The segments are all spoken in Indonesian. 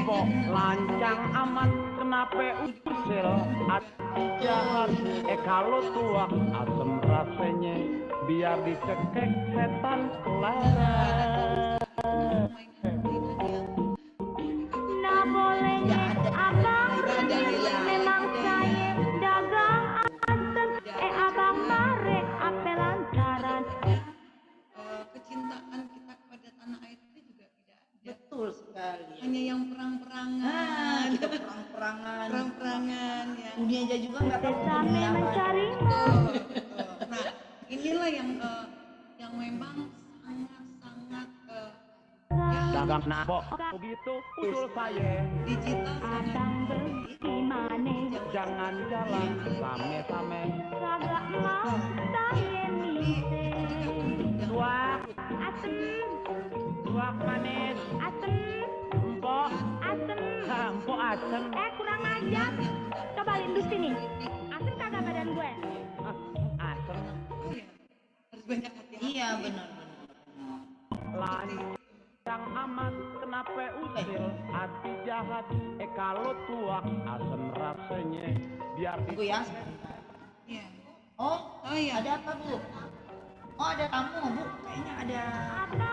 Mbok lancang amat kenapa usil hati jahat kalau tua asem rasanya biar dicekek setan kelar. Nah bolehnya abang memang saya dagang asem abang mare apa lantaran kecintaan kita kepada tanah air itu juga tidak ada. Betul sekali. Hanya yang perang-perangan, Kita perang-perangan. perang-perangan ya. Dunia aja juga nggak tahu sampai dunia apa. mencari Nah, inilah yang memang sangat-sangat Dagang nabok begitu usul saya digital sangat abang bagaimana jangan jalan same-same kagak mau saya mise dua asem manis asem empok asem empok asem kurang ajar coba lindus sini asem kagak badan gue asem harus banyak hati-hati. Iya benar. lancang amat kenapa usil hati jahat kalau tua asem rasanya biar Bu ya. Iya. Oh iya. ada apa Bu? Oh ada tamu Bu. Kayaknya ada.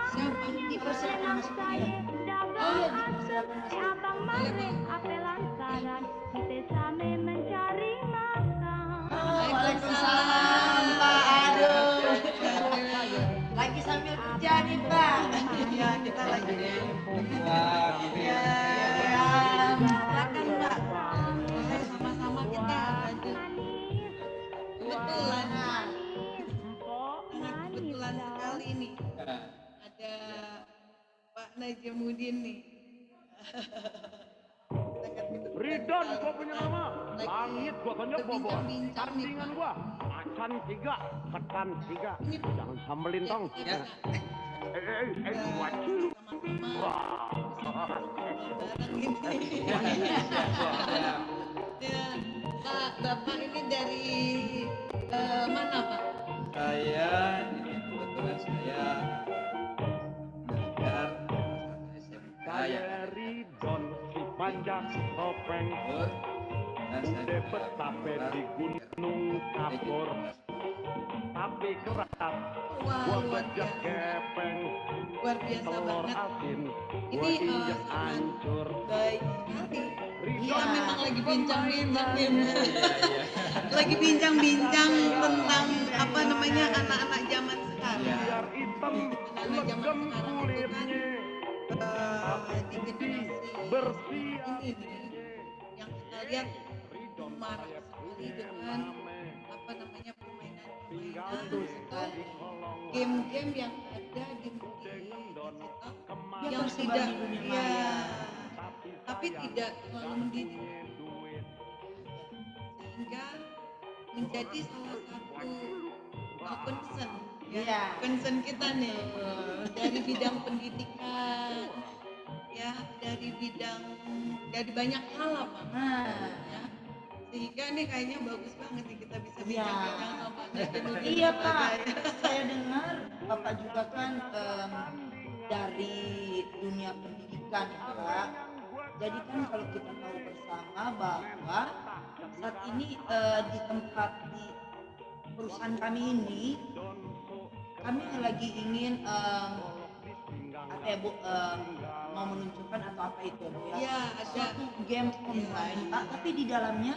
Siapa? Dipersilakan masuk saya dagang asem abang mare apa lantaran kita same mencari makan Waalaikumsalam Pak. Aduh. Lagi sambil kerja nih Pak. Iya, kita lagi. Wah, Ya, silakan Mbak. Boleh sama-sama kita lanjut. Kebetulan, sangat kebetulan sekali nih. Ada Pak Najamuddin nih. Sangat kebetulan Ridon sekali. gua punya nama langit gua tonjok bobot Berbincang-bincang nih, tandingan Pak. gua macan 3 ketan 3 Ini jangan sambelin tong ya. gua cilu Sama-sama bareng ini. Ya, Pak, Bapak ini dari mana Pak? Saya ini kebetulan saya belajar SMK yang saya Ridon si panjang topeng betul dan saya udah betape di gunung kapur tapi keras Wah, gua luar bejek biasa. gepeng Luar biasa telur banget. asin Ini, gua injek sangat hancur Baik sekali. Ridon Kita memang lagi bincang-bincang nih, Bu. iya Lagi bincang-bincang tentang apa namanya anak-anak zaman sekarang. biar hitam Anak-anak zaman legem sekarang itu kan kulitnya di generasi bersih ini nih, yang kita lihat marak sekali dengan apa namanya permainan-permainan sekali game-game yang ada di digital yang tersebar tidak di dunia ya, maya. tapi tidak terlalu mendidik sehingga menjadi salah satu concern ya, Iya. concern kita nih dari bidang pendidikan ya, dari banyak hal apa Nah, ya, sehingga nih kayaknya bagus banget nih kita bisa Iya. bincang-bincang sama Pak Najamuddin iya Pak. sebagai- Saya dengar Bapak juga kan dari dunia pendidikan ya Pak. Jadi kan kalau kita tahu bersama bahwa saat ini di tempat di perusahaan kami ini kami lagi ingin apa ya Bu mau menunjukkan atau apa itu Bu ya? Iya, ada. Suatu game online Pak, tapi di dalamnya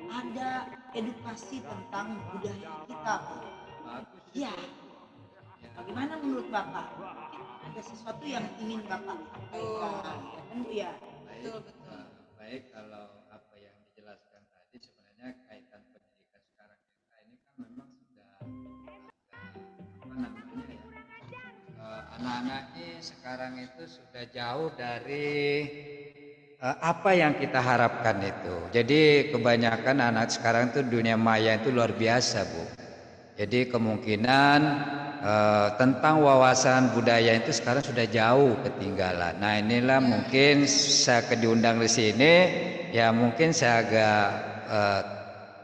ada edukasi tentang budaya kita Pak. bagus Iya. Bagaimana menurut Bapak? Ada sesuatu yang ingin Bapak sampaikan, ya kan Bu ya? baik baik kalau apa yang dijelaskan tadi sebenarnya kaitan pendidikan sekarang kita ini kan memang sudah apa namanya ya anak-anak ini sekarang itu sudah jauh dari apa yang kita harapkan itu. Jadi kebanyakan anak sekarang itu dunia maya itu luar biasa Bu. Jadi kemungkinan tentang wawasan budaya itu sekarang sudah jauh ketinggalan. Nah inilah mungkin saya diundang di sini, ya mungkin saya agak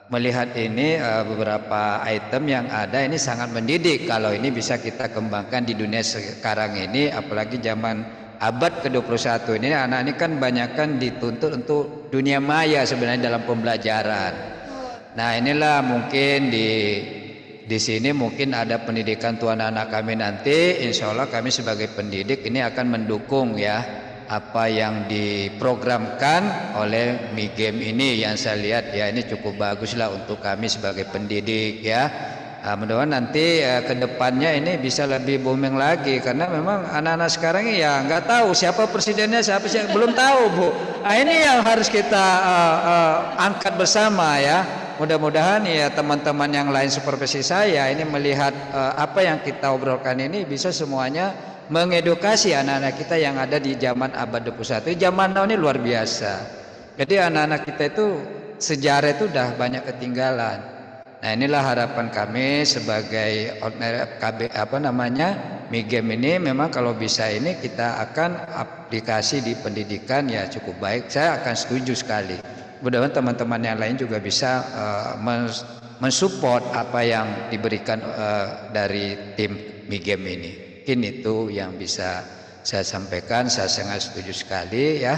melihat ini beberapa item yang ada ini sangat mendidik kalau ini bisa kita kembangkan di dunia sekarang ini, apalagi zaman abad ke-21 ini anak ini kan banyak kan dituntut untuk dunia maya sebenarnya dalam pembelajaran. Nah, inilah mungkin di sini mungkin ada pendidikan untuk anak-anak kami nanti. Insya Allah kami sebagai pendidik ini akan mendukung ya apa yang diprogramkan oleh Mi Game ini. Yang saya lihat ya ini cukup bagus lah untuk kami sebagai pendidik ya. Mudah-mudahan nanti ke depannya ini bisa lebih booming lagi, karena memang anak-anak sekarang ini ya nggak tahu siapa presidennya, siapa sih belum tahu, Bu. Nah, ini yang harus kita angkat bersama ya. Mudah-mudahan ya teman-teman yang lain seperti saya ini melihat apa yang kita obrolkan ini bisa semuanya mengedukasi anak-anak kita yang ada di zaman abad 21. Zaman now ini luar biasa. Jadi anak-anak kita itu sejarah itu udah banyak ketinggalan. Nah, inilah harapan kami sebagai KB Mi Game ini. Memang kalau bisa ini kita akan aplikasi di pendidikan ya cukup baik. Saya akan setuju sekali. Mudah-mudahan teman-teman yang lain juga bisa mensupport apa yang diberikan dari tim Mi Game ini. Mungkin itu yang bisa saya sampaikan. Saya sangat setuju sekali ya.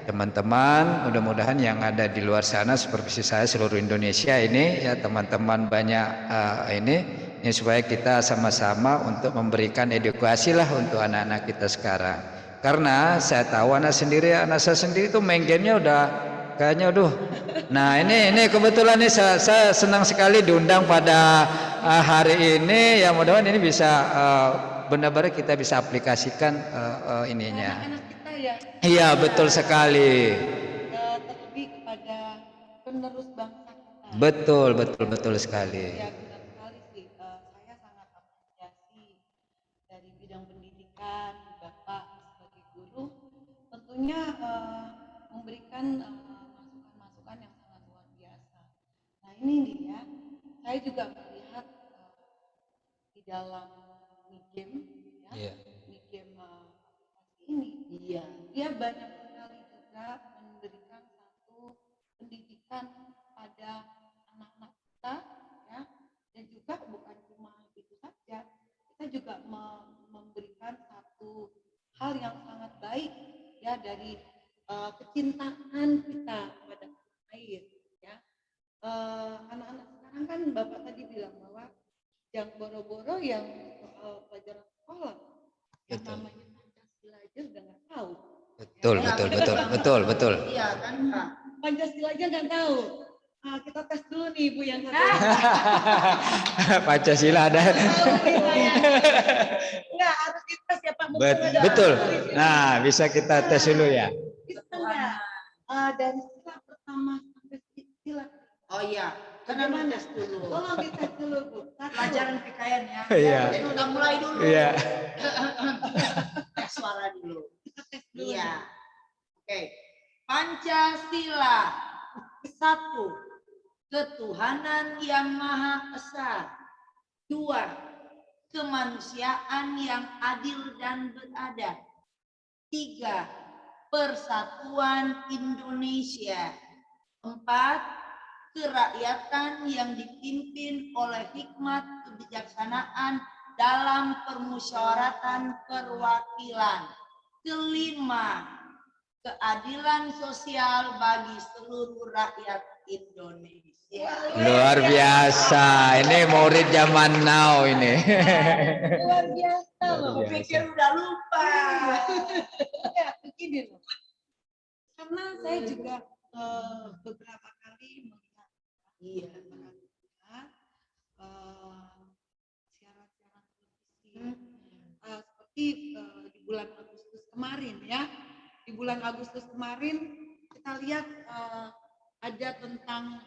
Teman-teman, mudah-mudahan yang ada di luar sana seperti saya seluruh Indonesia ini ya teman-teman banyak ini supaya kita sama-sama untuk memberikan edukasi lah untuk anak-anak kita sekarang. Karena saya tahu anak saya sendiri itu main gamenya udah kayaknya Nah, ini kebetulan nih saya senang sekali diundang pada hari ini ya, mudah-mudahan ini bisa benar-benar kita bisa aplikasikan ininya. Anak-anak kita ya. Iya, betul sekali. Terlebih kepada penerus bangsa kita. Betul sekali. Ya, benar sekali sih. Saya sangat apresiasi dari bidang pendidikan, Bapak sebagai guru, tentunya memberikan masukan-masukan yang sangat luar biasa. Nah, ini nih ya, saya juga melihat di dalam Mi Game ya, Iya. Mi Game ini, dia banyak sekali juga memberikan satu pendidikan pada anak-anak kita ya, dan juga bukan cuma itu saja, kita juga memberikan satu hal yang sangat baik ya dari kecintaan kita pada air ya. Anak-anak sekarang kan Bapak tadi bilang bahwa yang boro-boro yang soal pelajaran sekolah yang namanya Pancasila aja udah nggak tahu. Betul. Iya kan, Pak? Pancasila aja nggak tahu. Kita tes dulu nih Ibu yang satu. Pancasila ada. Enggak, harus dites ya Pak. Betul. Nah, bisa kita tes dulu ya. Bisa enggak? Dari sila pertama sampai sila. Oh iya, karena tes dulu. Tolong dites dulu Bu. Pelajaran PKN ya. Iya. Jadi udah mulai dulu. Iya. Tes suara dulu. Iya. Oke. Pancasila. 1. Ketuhanan yang Maha Esa. 2. Kemanusiaan yang adil dan beradab. 3. Persatuan Indonesia. 4. Kerakyatan yang dipimpin oleh hikmat kebijaksanaan dalam permusyawaratan perwakilan. 5. Keadilan sosial bagi seluruh rakyat Indonesia. Luar biasa. Ini murid zaman now ini. Luar biasa loh. Luar biasa. Pikir udah lupa. Ya, begini loh. Karena saya juga beberapa kali melihat siaran-siaran televisi seperti di bulan Agustus kemarin ya. Di bulan Agustus kemarin kita lihat ada tentang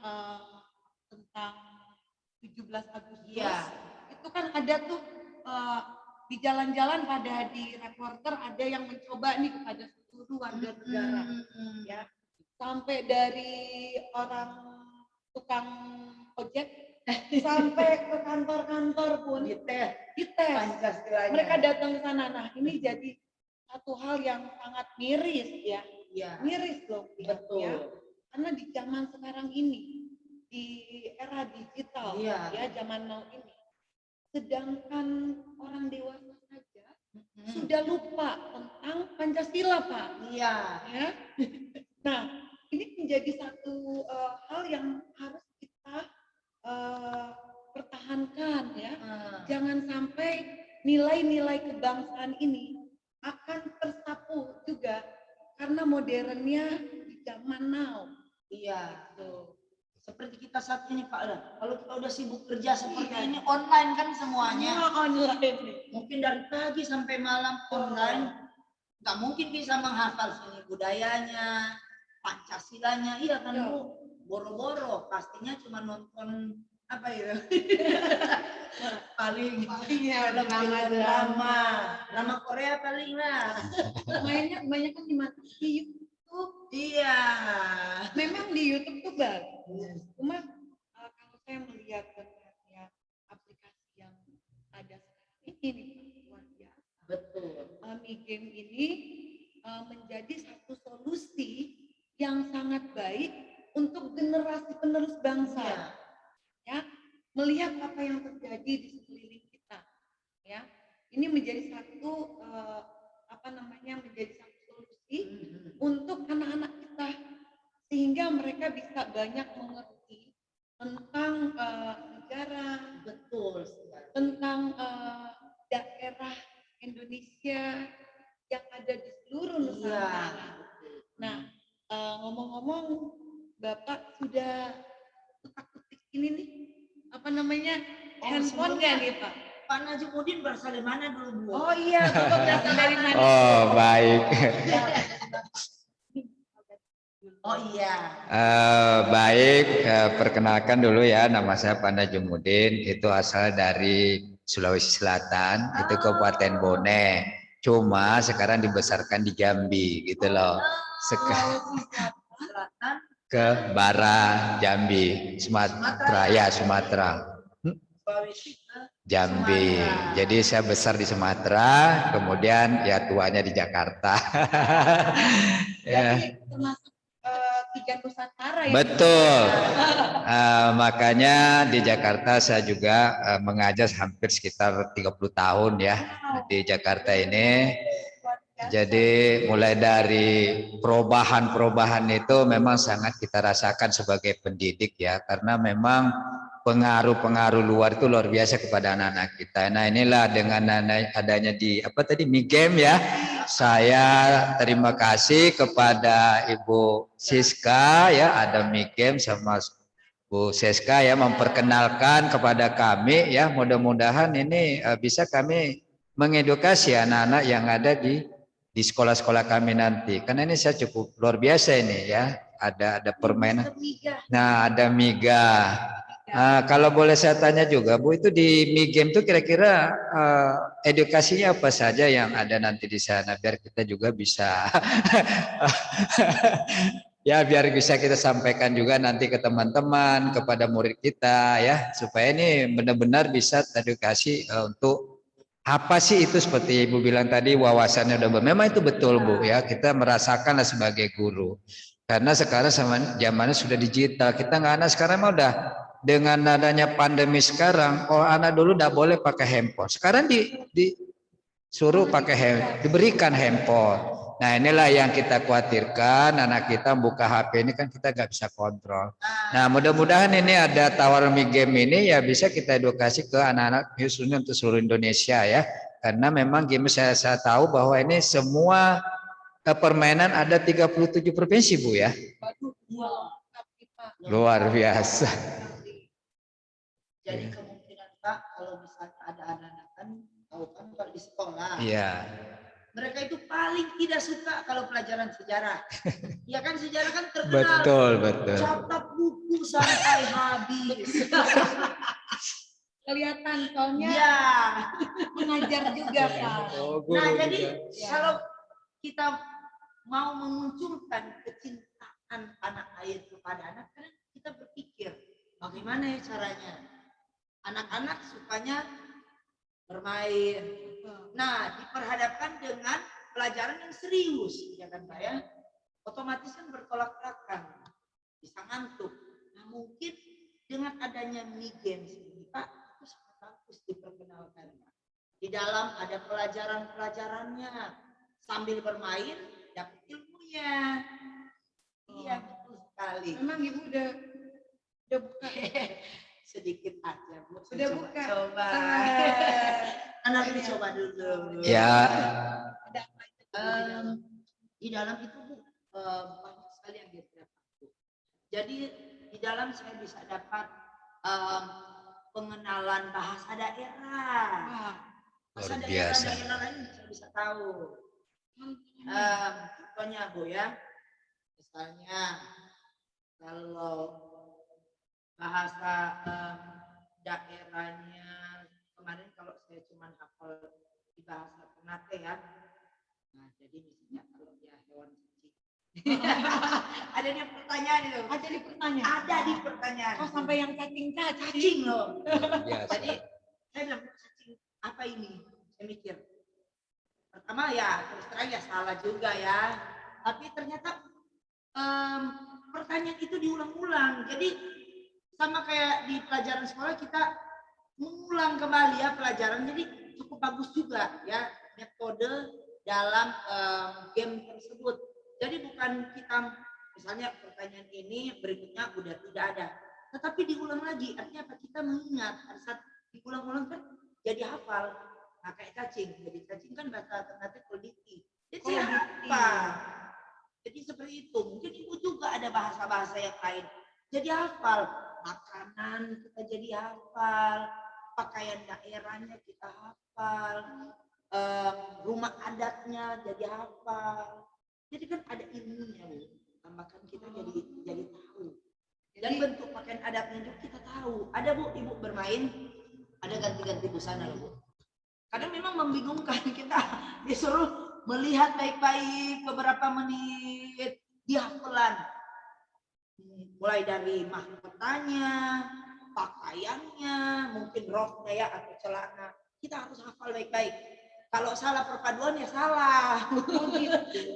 17 Agustus. Iya. Itu kan ada tuh di jalan-jalan pada di reporter ada yang mencoba nih kepada seluruh warga negara ya. Sampai dari orang tukang ojek sampai ke kantor-kantor pun dites. Pancasilanya. Mereka datang ke sana. Nah, ini jadi satu hal yang sangat miris ya. Iya. Miris loh. Betul. Ya. Karena di zaman sekarang ini, di era digital, Iya. ya zaman now ini, sedangkan orang dewasa saja sudah lupa tentang Pancasila, Pak. Iya. Ya. Nah, ini menjadi satu hal yang harus kita pertahankan ya. Jangan sampai nilai-nilai kebangsaan ini akan tersapu juga karena modernnya di zaman now. Iya, tuh. Seperti kita saat ini Pak, kalau kita udah sibuk kerja seperti ini online kan semuanya. Semua online. Mungkin dari pagi sampai malam online, nggak mungkin bisa menghafal seni budayanya, Pancasilanya, iya kan Bu? Boro-boro, pastinya cuma nonton apa ya? paling ya, drama Korea paling lah. Mainnya kebanyakan di YouTube. Iya. Memang di YouTube tuh bagus. Cuma kalau saya melihat sebenarnya aplikasi yang ada sekarang ini luar biasa. Betul. Mi Game ini menjadi satu solusi yang sangat baik untuk generasi penerus bangsa. Ya, melihat apa yang terjadi di sekeliling kita. Ya, ini menjadi satu menjadi satu solusi untuk anak-anak kita sehingga mereka bisa banyak mengerti tentang negara, betul, tentang daerah Indonesia yang ada di seluruh Nusantara. Nah, ngomong-ngomong, Bapak sudah ketik ini nih, handphone nggak nih Pak? Pak Najimudin berasal dari mana dulu Bu? Oh iya, Bapak berasal dari mana? Oh baik. Oh iya. Baik, perkenalkan dulu ya, nama saya Panda Jumudin, itu asal dari Sulawesi Selatan, itu Kabupaten Bone. Cuma sekarang dibesarkan di Jambi, gitu loh. Ke Bara, Jambi, Sumatera, ya Sumatera. Jambi. Jadi saya besar di Sumatera, kemudian ya tuanya di Jakarta. Ya. Termasuk tiga Nusantara ya. Betul. Makanya di Jakarta saya juga mengajar hampir sekitar 30 tahun ya di Jakarta ini. Jadi mulai dari perubahan-perubahan itu memang sangat kita rasakan sebagai pendidik ya, karena memang pengaruh-pengaruh luar itu luar biasa kepada anak-anak kita. Nah inilah dengan adanya di Mi Game ya, saya terima kasih kepada Ibu Siska ya, ada Mi Game sama Bu Siska ya memperkenalkan kepada kami ya, mudah-mudahan ini bisa kami mengedukasi anak-anak yang ada di sekolah-sekolah kami nanti, karena ini saya cukup luar biasa ini ya, ada permainan. Nah ada Miga. Kalau boleh saya tanya juga Bu, itu di Mi Game itu kira-kira edukasinya apa saja yang ada nanti di sana, biar kita juga bisa ya biar bisa kita sampaikan juga nanti ke teman-teman, kepada murid kita ya, supaya ini benar-benar bisa edukasi untuk apa sih itu, seperti Ibu bilang tadi wawasannya udah memang itu betul Bu ya, kita merasakanlah sebagai guru, karena sekarang zamannya sudah digital, kita nggak anak sekarang mah udah dengan adanya pandemi sekarang, anak dulu udah boleh pakai handphone, sekarang disuruh pakai diberikan handphone. Nah inilah yang kita khawatirkan, anak kita buka HP ini kan kita nggak bisa kontrol. Nah mudah-mudahan ini ada tawaran Mi Game ini ya bisa kita edukasi ke anak-anak khususnya untuk seluruh Indonesia ya. Karena memang game saya tahu bahwa ini semua permainan ada 37 provinsi Bu ya. Luar biasa. Jadi kemungkinan Pak kalau misalnya ada anak-anak kan tahu kan kalau di sekolah. Iya. Mereka itu paling tidak suka kalau pelajaran sejarah. Ya kan sejarah kan terkenal. Betul. Catat buku sampai habis. Kelihatan soalnya ya. mengajar juga Pak. Nah jadi kalau kita mau memunculkan kecintaan anak air kepada anak, kan kita berpikir bagaimana ya caranya. Anak-anak sukanya bermain. Nah, diperhadapkan dengan pelajaran yang serius, ya kan Pak ya? Otomatis kan bertolak belakang, bisa ngantuk. Nah, mungkin dengan adanya Mi Games ini Pak, itu sangat bagus diperkenalkan Pak. Di dalam ada pelajaran-pelajarannya. Sambil bermain dapat ilmunya. Iya, betul sekali. Memang Ibu udah buka. Sedikit aja, Bu. Udah Coba, buka. Coba. Anak ini coba dulu. Ya. Di dalam itu, Bu, banyak sekali yang dia dapat. Jadi di dalam saya bisa dapat pengenalan bahasa daerah. Bahasa Luar biasa. daerah lain saya bisa tahu. Contohnya, Bu, ya. Misalnya kalau bahasa daerahnya kemarin kalau saya cuma hafal di bahasa Ternate ya. Nah, jadi misalnya kalau dia hewan cacing. Ada di pertanyaan itu. Ada di pertanyaan. Ada di pertanyaan. Oh, sampai yang cacing-cacing. Cacing loh. Luar biasa. Jadi saya bilang cacing apa ini? Saya mikir. Pertama ya terus terang ya salah juga ya. Tapi ternyata pertanyaan itu diulang-ulang. Jadi sama kayak di pelajaran sekolah kita mengulang kembali ya pelajaran. Jadi cukup bagus juga ya metode dalam game tersebut. Jadi bukan kita misalnya pertanyaan ini berikutnya udah tidak ada, tetapi diulang lagi. Artinya apa? Kita mengingat. Pada saat diulang-ulang kan jadi hafal. Nah kayak cacing. Jadi cacing kan bahasa Ternate koliti. Jadi saya hafal. Jadi seperti itu. Mungkin Ibu juga ada bahasa-bahasa yang lain. Jadi hafal. Makanan kita jadi hafal. Pakaian daerahnya kita hafal. Rumah adatnya jadi hafal. Jadi kan ada ilmunya, Bu. Tambahkan kita jadi tahu. Dan bentuk pakaian adatnya juga kita tahu. Ada, Bu, Ibu bermain, ada ganti-ganti busana loh, Bu. Kadang memang membingungkan, kita disuruh melihat baik-baik beberapa menit di hafalan. Mulai dari mahkotanya, pakaiannya, mungkin roknya ya atau celana. Kita harus hafal baik-baik. Kalau salah perpaduan ya salah.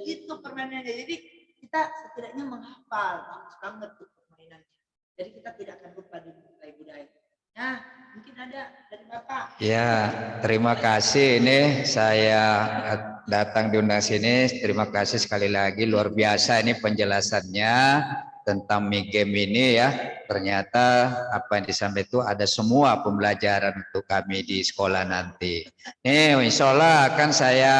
Itu permainannya. Jadi kita setidaknya menghafal. Bagus banget tuh permainannya. Jadi kita tidak akan lupa di budaya. Nah, mungkin ada dari Bapak. Ya, terima kasih. Ini saya datang diundang sini. Terima kasih sekali lagi. Luar biasa ini penjelasannya tentang Mi Game ini ya. Ternyata apa yang disampaikan itu ada semua pembelajaran untuk kami di sekolah nanti. Nih, insya Allah akan saya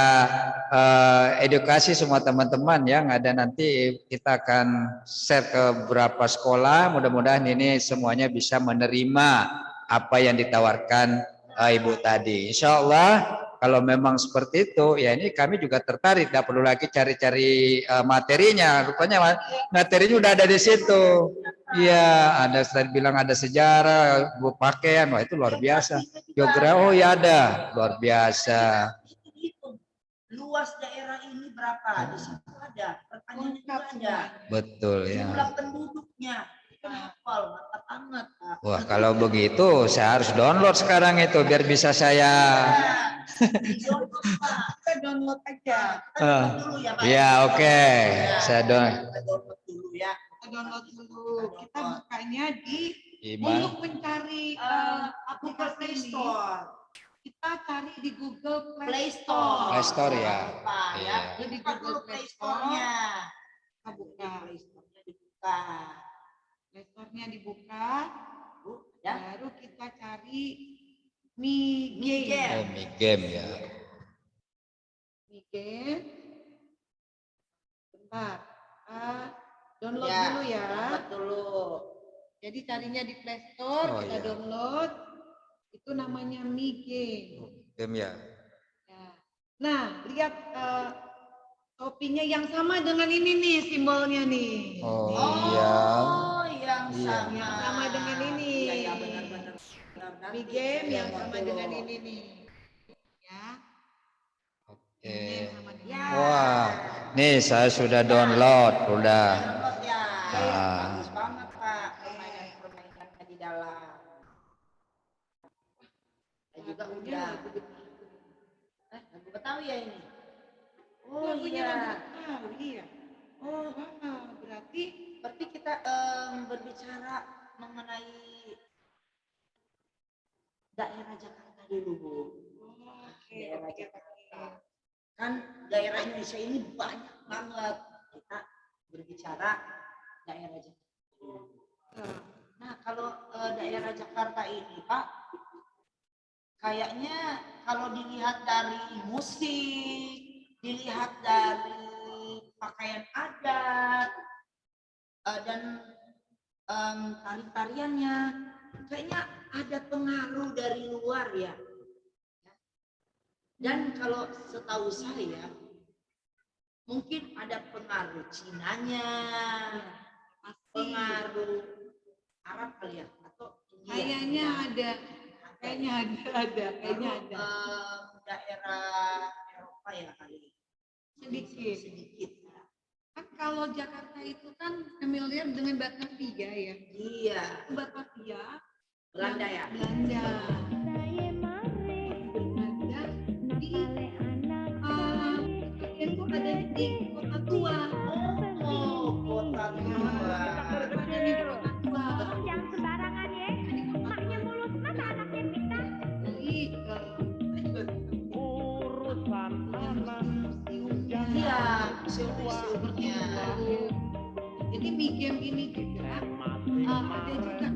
edukasi semua teman-teman yang ada nanti. Kita akan share ke beberapa sekolah. Mudah-mudahan ini semuanya bisa menerima apa yang ditawarkan Ibu tadi. Insya Allah kalau memang seperti itu, ya ini kami juga tertarik. Tidak perlu lagi cari-cari materinya. Rupanya materinya udah ada di situ. Iya, ada tadi bilang ada sejarah, bu pakaian, wah itu luar biasa. Geografi, oh ya ada, luar biasa. Luas daerah ini berapa? Di situ ada, pertanyaannya juga ada. Betul ya. Jumlah penduduknya. Hafal, mantap banget. Wah kalau begitu saya harus download sekarang itu biar bisa saya. Kita download aja. Dulu ya, Pak. Ya oke. Saya download dulu ya. Kita download dulu. Kita bukanya Iman. untuk mencari Google aplikasi Play ini. Store. Kita cari di Google Play Store. Play Store ya. Iya. Jadi Buka dulu Play Store-nya. Kita buka. Play Store-nya dibuka. Play Store-nya dibuka. Ya. Baru kita cari Mi Game. Oh, Mi Game ya. Mi Game. Bentar. Download Ya, dulu ya. download dulu. Jadi carinya di Play Store, Oh, kita iya. download. Itu namanya Mi Game. Game ya. Ya. Nah, lihat topinya yang sama dengan ini nih simbolnya nih. Oh, Oh, iya. yang Iya. sama. Yang sama dengan ini. Iya, ya, benar-benar. Mi Game yang Download sama dulu. dengan ini nih. Ya. Oke. Ini yang sama dengan Ya. Wah, nih saya sudah download, udah. Download ya. Ah. Bagus banget, Pak. Permainan-permainannya di dalam. Saya juga lagunya udah. lagu Lagu Betawi ya ini. Oh lagunya iya. lagu Betawi ya. Oh, Berarti berarti kita berbicara mengenai daerah Jakarta dulu, Bu. daerah Jakarta. Kan daerah Indonesia ini banyak banget. Kita berbicara daerah Jakarta. Nah, kalau daerah Jakarta ini, Pak, kayaknya kalau dilihat dari musik, dilihat dari pakaian adat, dan tari-tariannya, kayaknya ada pengaruh dari luar ya. Dan kalau setahu saya, mungkin ada pengaruh Cinanya, pengaruh Arab kali ya, atau India. Kayaknya ada. Daerah Eropa ya kali. Sedikit. Kan kalau Jakarta itu kan familiar dengan Batavia ya. Iya. Batavia. Belanda ya. Belanda. Itu ada di Kota Tua. Oh, Kota Tua. Yang sembarangan ya. Maknya mulus, masa anaknya pintar? Urusan anak Iya, museum-museumnya. Jadi di game ini juga ada juga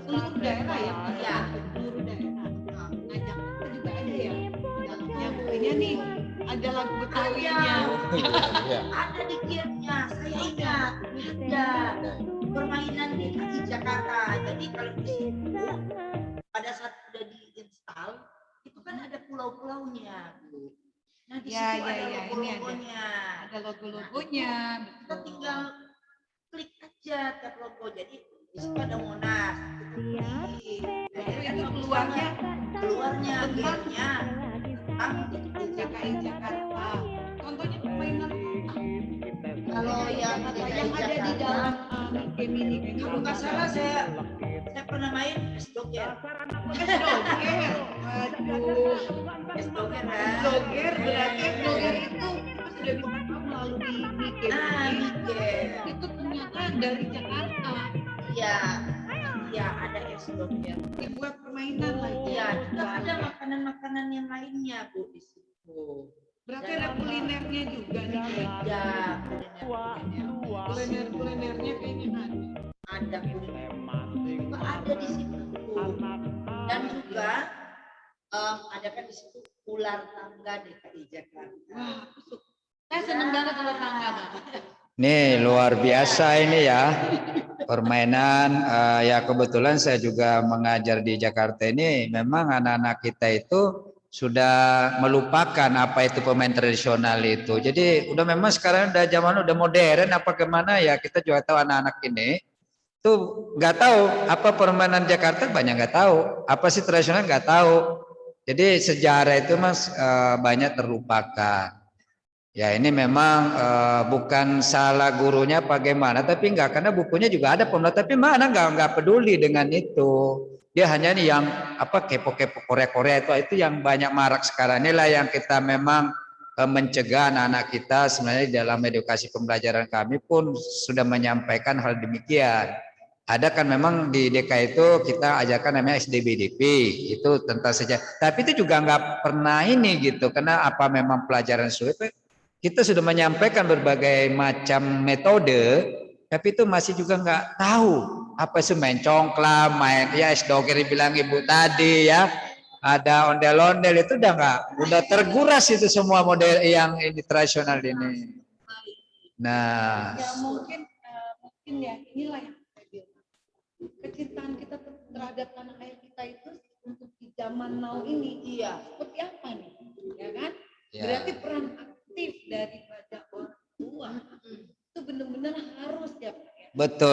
seluruh daerah ya. Iya. Seluruh daerah. Nah, Jakarta juga ada ya. Yang punya nih ada lagu Betawinya. Ada di game-nya, saya ingat. Ada permainan di Jakarta. Jadi kalau di situ pada saat udah diinstal itu kan ada pulau-pulaunya, Bu. Nah di situ ada logo-logonya. Ada logo-logonya. Kita tinggal klik aja tab logo. Jadi di situ ada Monas. Itu keluarnya gamenya tentang DKI Jakarta. Contohnya permainan kalau yang ada di dalam game ini. Kalau nggak salah saya pernah main S-Doger. S-Doger kan? Doger berarti Doger itu sudah bisa melalui game. Itu ternyata dari Jakarta. Iya, ada S-Doger. Dibuat permainan lagi. Iya, juga ada makanan-makanan yang lainnya, Bu, di situ. Berarti ada kulinernya juga nih. Ya, Kuliner-kulinernya kayaknya ada. ada kuliner. Juga ada di situ. Dan juga ada kan di situ ular tangga DKI Jakarta. Wah, aku suka. Saya seneng banget kalau tangga. Nih luar biasa ini ya permainan. Ya kebetulan saya juga mengajar di Jakarta ini. Memang anak-anak kita itu sudah melupakan apa itu pemain tradisional itu. Jadi udah memang sekarang udah zaman udah modern apa kemana ya, kita juga tahu anak-anak ini tuh nggak tahu apa permainan Jakarta, banyak nggak tahu apa sih tradisional, nggak tahu. Jadi sejarah itu mas banyak terlupakan. Ya ini memang bukan salah gurunya bagaimana, tapi enggak, karena bukunya juga ada pemerintah, tapi mana enggak peduli dengan itu. Dia hanya nih yang apa kepo-kepo Korea-Korea itu yang banyak marak sekarang. Inilah yang kita memang mencegah anak-anak kita. Sebenarnya dalam edukasi pembelajaran kami pun sudah menyampaikan hal demikian. Ada kan memang di DKI itu kita ajarkan namanya SDBDP, itu tentang sejarah. Tapi itu juga enggak pernah ini gitu, karena apa memang pelajaran sulit. Kita sudah menyampaikan berbagai macam metode, tapi itu masih juga nggak tahu apa sih main congklam, main ya S-Doger bilang ibu tadi ya, ada ondel-ondel, itu udah terguras itu semua model yang ini tradisional ini. Nah, ya mungkin ya inilah yang saya bilang, kecintaan kita terhadap tanah air kita itu untuk di zaman now ini seperti apa nih, ya kan? ya. Berarti peran aktif daripada orang tua itu benar-benar harus ya Pak ya.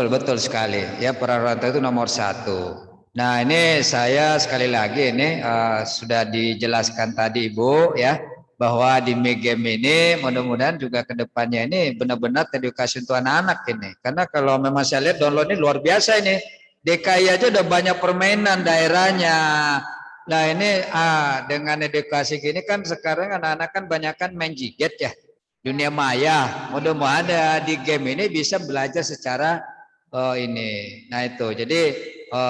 Betul sekali ya, peran orang tua itu nomor satu. Nah ini saya sekali lagi ini sudah dijelaskan tadi Ibu ya, bahwa di game ini mudah-mudahan juga kedepannya ini benar-benar edukasi untuk anak-anak ini, karena kalau memang saya lihat download ini luar biasa ini, DKI aja udah banyak permainan daerahnya. Nah ini dengan edukasi gini kan sekarang anak-anak kan banyak kan main jiget ya, dunia maya. Mudah-mudahan di game ini bisa belajar secara ini. Nah itu jadi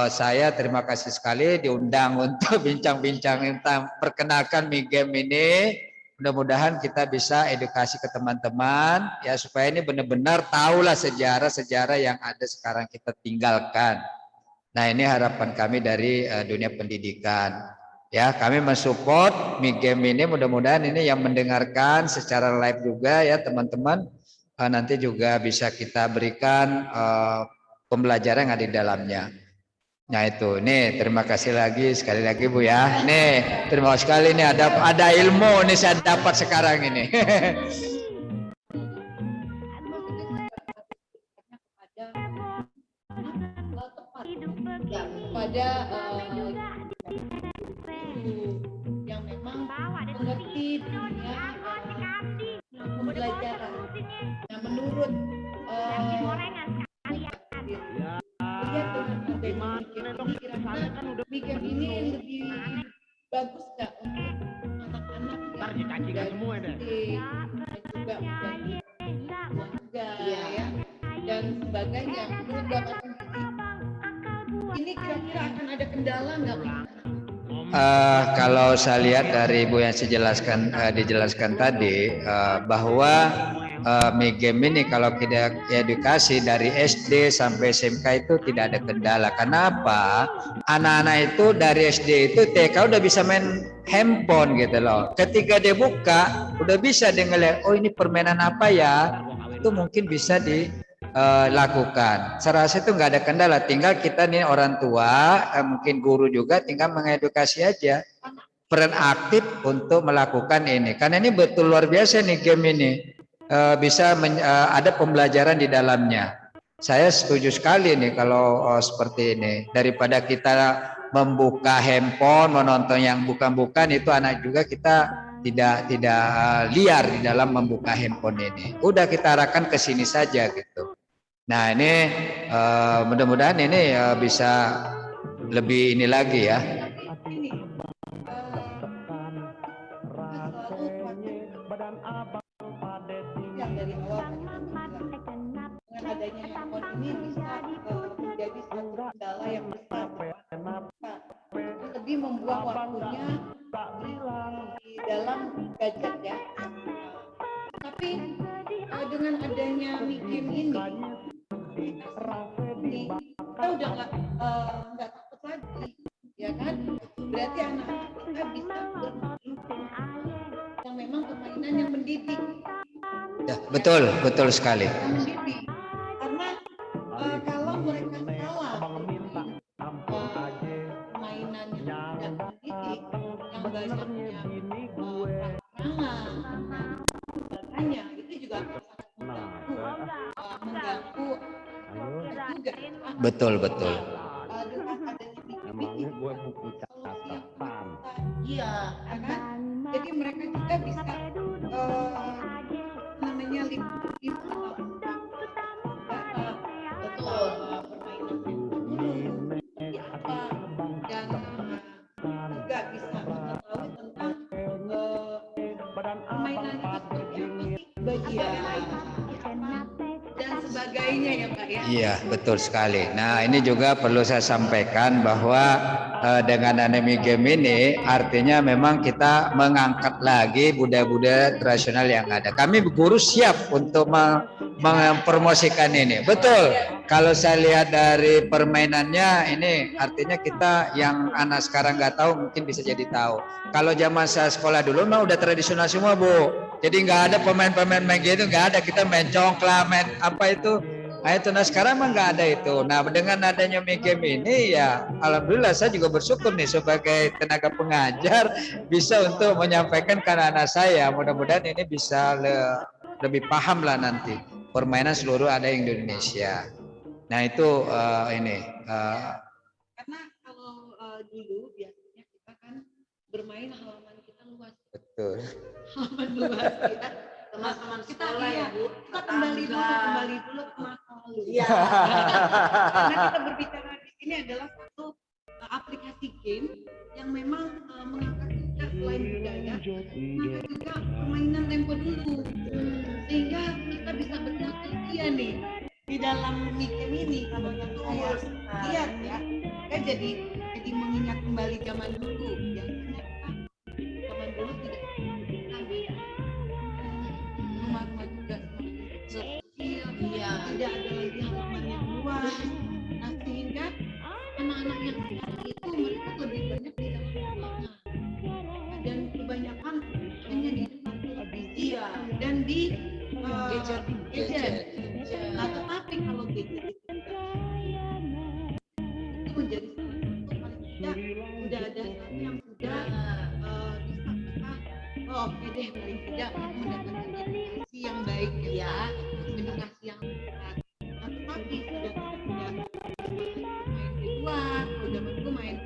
saya terima kasih sekali diundang untuk bincang-bincang tentang perkenalkan Mi Game ini. Mudah-mudahan kita bisa edukasi ke teman-teman ya supaya ini benar-benar tahulah sejarah-sejarah yang ada sekarang kita tinggalkan. Nah, ini harapan kami dari dunia pendidikan. Ya, kami mensupport Mi Game ini, mudah-mudahan ini yang mendengarkan secara live juga ya teman-teman, nanti juga bisa kita berikan pembelajaran yang ada di dalamnya. Nah itu, nih terima kasih lagi sekali lagi Bu ya. Nih terima kasih sekali, nih ada ilmu nih saya dapat sekarang ini. Pada yang memang mengerti dunia pembelajaran. Nah menurut kira-kira ini lebih bagus nggak untuk anak-anak yang semua deh. juga keluarga ya dan sebagainya. Menurut Bapak sendiri, ini kira-kira akan ada kendala nggak? Kalau saya lihat dari Bu yang dijelaskan tadi bahwa Mi Game ini kalau kita edukasi dari SD sampai SMK itu tidak ada kendala. Kenapa? Anak-anak itu dari SD itu TK udah bisa main handphone gitu loh. Ketika dia buka udah bisa dia ngeliat, oh ini permainan apa ya? Itu mungkin bisa dilakukan. Saya rasa itu nggak ada kendala. Tinggal kita nih orang tua, mungkin guru juga tinggal mengedukasi aja. Peran aktif untuk melakukan ini. Karena ini betul luar biasa nih game ini. Bisa ada pembelajaran di dalamnya. Saya setuju sekali nih kalau seperti ini. Daripada kita membuka handphone, menonton yang bukan-bukan, itu anak juga kita tidak liar di dalam membuka handphone ini. Udah kita arahkan ke sini saja gitu. Nah ini mudah-mudahan ini bisa lebih ini lagi ya. Dari awal dengan adanya handphone ini bisa menjadi satu kendala yang besar, lebih membuang waktunya di dalam gadget ya. Tapi dengan adanya Mi Game ini kita udah nggak takut lagi, ya kan? Berarti anak-anak kita bisa bermain yang memang permainan yang mendidik. Ya, betul sekali. Mendidik. Karena kalau mereka salah permainan yang tidak mendidik, yang banyaknya makanya itu juga akan sangat mengganggu juga. Betul. Dengan adanya iya, kan? Jadi mereka juga bisa namanya betul permainan apa dan juga bisa mengetahui tentang permainan itu seperti apa sih bagian dan sebagainya ya Pak ya. Iya, betul sekali. Nah, ini juga perlu saya sampaikan bahwa dengan Mi Game ini artinya memang kita mengangkat lagi budaya-budaya tradisional yang ada. Kami guru siap untuk mempromosikan ini. Betul. Kalau saya lihat dari permainannya ini artinya kita yang anak sekarang nggak tahu mungkin bisa jadi tahu. Kalau zaman saya sekolah dulu mah udah tradisional semua Bu. Jadi nggak ada pemain-pemain main gitu, nggak ada. Kita main congklak, main apa itu. Nah itu, nah sekarang mah nggak ada itu. Nah dengan adanya Mi Game ini ya alhamdulillah saya juga bersyukur nih sebagai tenaga pengajar bisa untuk menyampaikan ke anak-anak saya. Mudah-mudahan ini bisa lebih paham lah nanti permainan seluruh ada yang di Indonesia. Nah itu karena kalau dulu biasanya kita kan bermain halaman kita luas. Betul. Halaman luas ya. Teman-teman kita ya Bu. Kita kembali dulu ke masa lalu. Iya. Karena kita berbicara di sini adalah satu aplikasi game yang memang mengangkat juga selain budaya, mengangkat juga permainan tempo dulu. Sehingga kita bisa bernostalgia nih di dalam Mi Game ini kalau yang saya lihat ya. jadi mengingat kembali zaman dulu yang zaman dulu tidak rumah-rumah juga semakin kecil, tidak ada lagi halaman yang luas. Nah sehingga anak-anak yang sekarang itu mereka lebih banyak di dalam ruangan dan kebanyakan hanya di depan televisi dan di gadget. Nah tetapi kalau gadget itu menjadi paling tidak sudah ada sesuatu yang sudah bisa oke deh paling tidak mendapatkan edukasi yang baik ya, edukasi yang tepat. Nah tetapi sudah main di luar, kalau zaman dulu main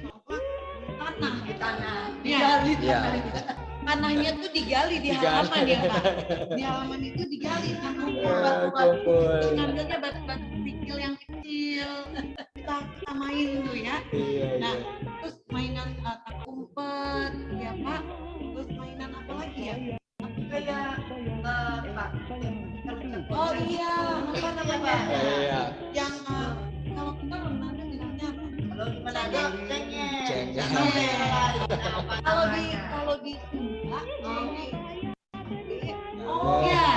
congklak di tanah digali tanahnya tuh digali di halaman ya Pak, di halaman itu digali tanah batu-batu, terus ngambilnya batu-batu kerikil yang kecil kita main tuh ya. Nah terus mainan tak umpet ya Pak, terus mainan apa lagi ya kayak Pak, oh iya apa namanya yang kalau kita Manado bilangnya apa? kalau di Manado cengeng. Kalau di Sunda oh ya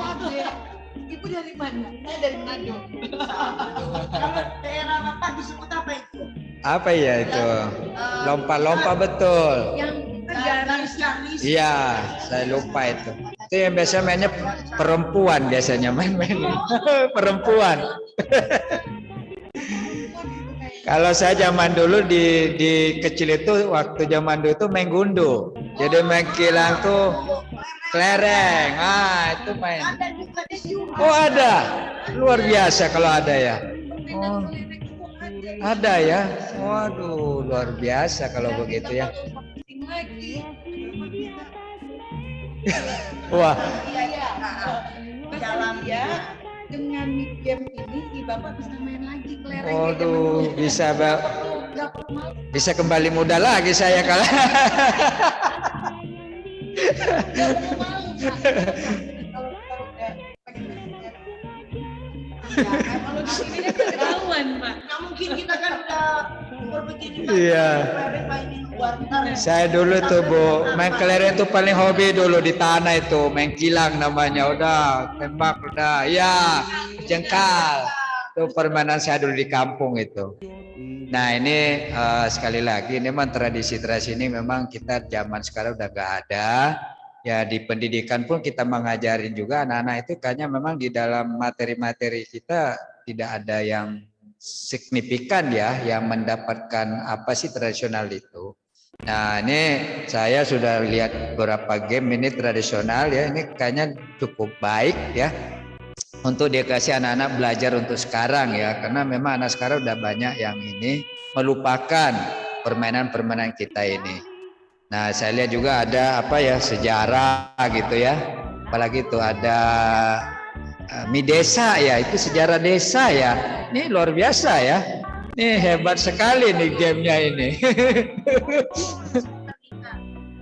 cabe. Ibu dari mana? Saya dari Manado. Kalau daerah Bapak disebut apa itu? Apa ya itu? Lompa-lompa betul. Yang garis-garis. Iya, saya lupa itu. Itu yang biasa mainnya perempuan biasanya main-main. Perempuan. Kalau saya zaman dulu di kecil itu waktu zaman dulu itu main gundu. Jadi main kilang tuh kelereng. Ah, itu main. Oh, ada. Luar biasa kalau ada ya. Oh. Ada ya. Waduh, luar biasa kalau begitu ya. Wah. Dalam ya dengan game ini si Bapak bisa main lagi kelereng. Waduh, bisa kembali muda lagi saya kalau. Kalau di sini kan ketahuan Pak. Nggak mungkin kita kan udah umur begini. Iya. Saya dulu tuh Bu, main kelereng itu paling hobi dulu di tanah itu, main kilang namanya, udah tembak udah, ya jengkal. Itu permainan saya dulu di kampung itu. Nah ini sekali lagi, ini memang tradisi-tradisi ini memang kita zaman sekarang udah gak ada. Ya di pendidikan pun kita mengajarin juga anak-anak itu kayaknya memang di dalam materi-materi kita tidak ada yang signifikan ya, yang mendapatkan apa sih tradisional itu. Nah ini saya sudah lihat beberapa game ini tradisional ya, ini kayaknya cukup baik ya untuk dikasih anak-anak belajar untuk sekarang ya, karena memang anak sekarang udah banyak yang ini melupakan permainan-permainan kita ini. Nah saya lihat juga ada apa ya, sejarah gitu ya, apalagi itu ada mie desa ya, itu sejarah desa ya, ini luar biasa ya. Ini hebat sekali nih gamenya ini.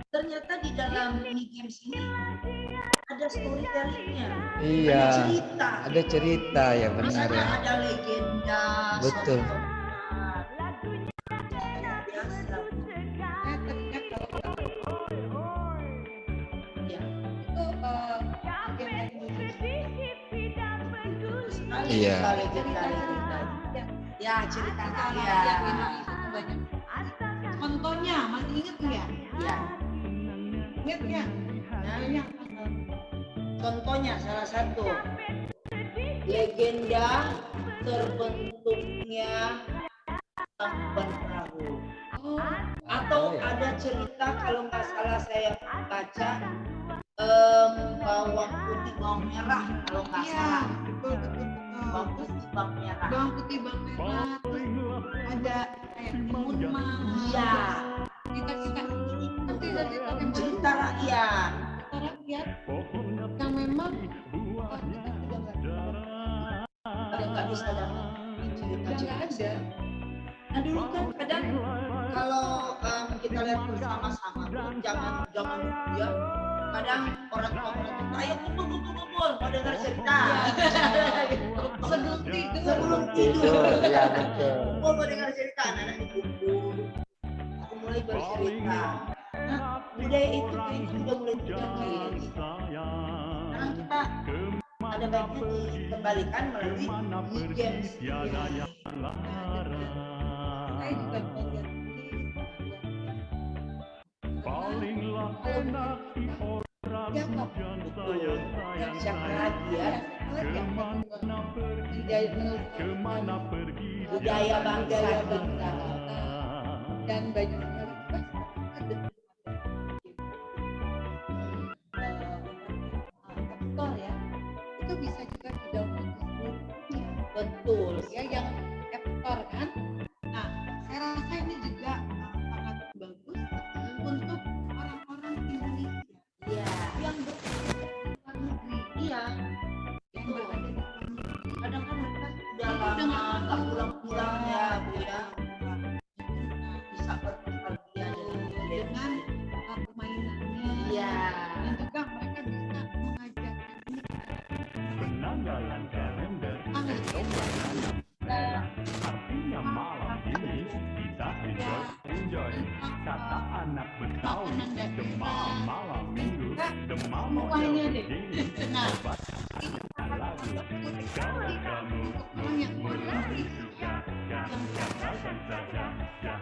Ternyata di dalam mini games ini ada storytellingnya. Iya. Ada cerita. Ada cerita ya, benar Misalnya ya. ada legenda. Betul. Iya. Ya ceritanya ya. Contohnya masih inget nggak? Ya. Ingat nggak? Banyak. Contohnya salah satu legenda terbentuknya Tampan Perahu. Atau ada cerita kalau nggak salah saya baca bawang putih bawang merah kalau nggak salah. Betul. Bawang putih bawang merah. Bawang putih bawang merah. Terus ada kayak timun mas. Iya. Kita Cerita rakyat. rakyat yang memang Ada nggak bisa dapat cerita nggak ada. Nah dulu kan kadang kalau kita lihat bersama-sama zaman ya kadang orang tua ayo kumpul mau dengar cerita. Sebelum tidur. Sebelum tidur. Ya betul. Kumpul mau dengar cerita, anak-anak dikumpul. Aku mulai bercerita. Nah, budaya itu kayaknya sudah mulai terjadi. Sekarang kita ada baiknya dikembalikan melalui games. Saya juga belajar Palinglah enak di orang Dan siapa lagi ya? kemana pergi Budaya bangsa kita. dan banyak sekali juga ada App Store ya, itu bisa juga di download di seluruhnya. Betul. Ya yang App Store kan. Nah, saya rasa ini juga sangat bagus untuk orang-orang Indonesia Iya. yang berada di luar negeri. Iya. Yang berada di luar negeri. Kadang kan mereka sudah Itu lama dengan nggak pulang-pulang ya, Bu ya. Nah, Bisa bernostalgia dengan permainannya. Iya. Dan juga mereka bisa mengajarkan ini penanggalan kalender sangat artinya malam ini kita enjoy kata anak Betawi demam malam minggu demam semuanya deh. Nah, obat ini lagu kalau kamu untuk orang yang berlari yang katakan saja yang juga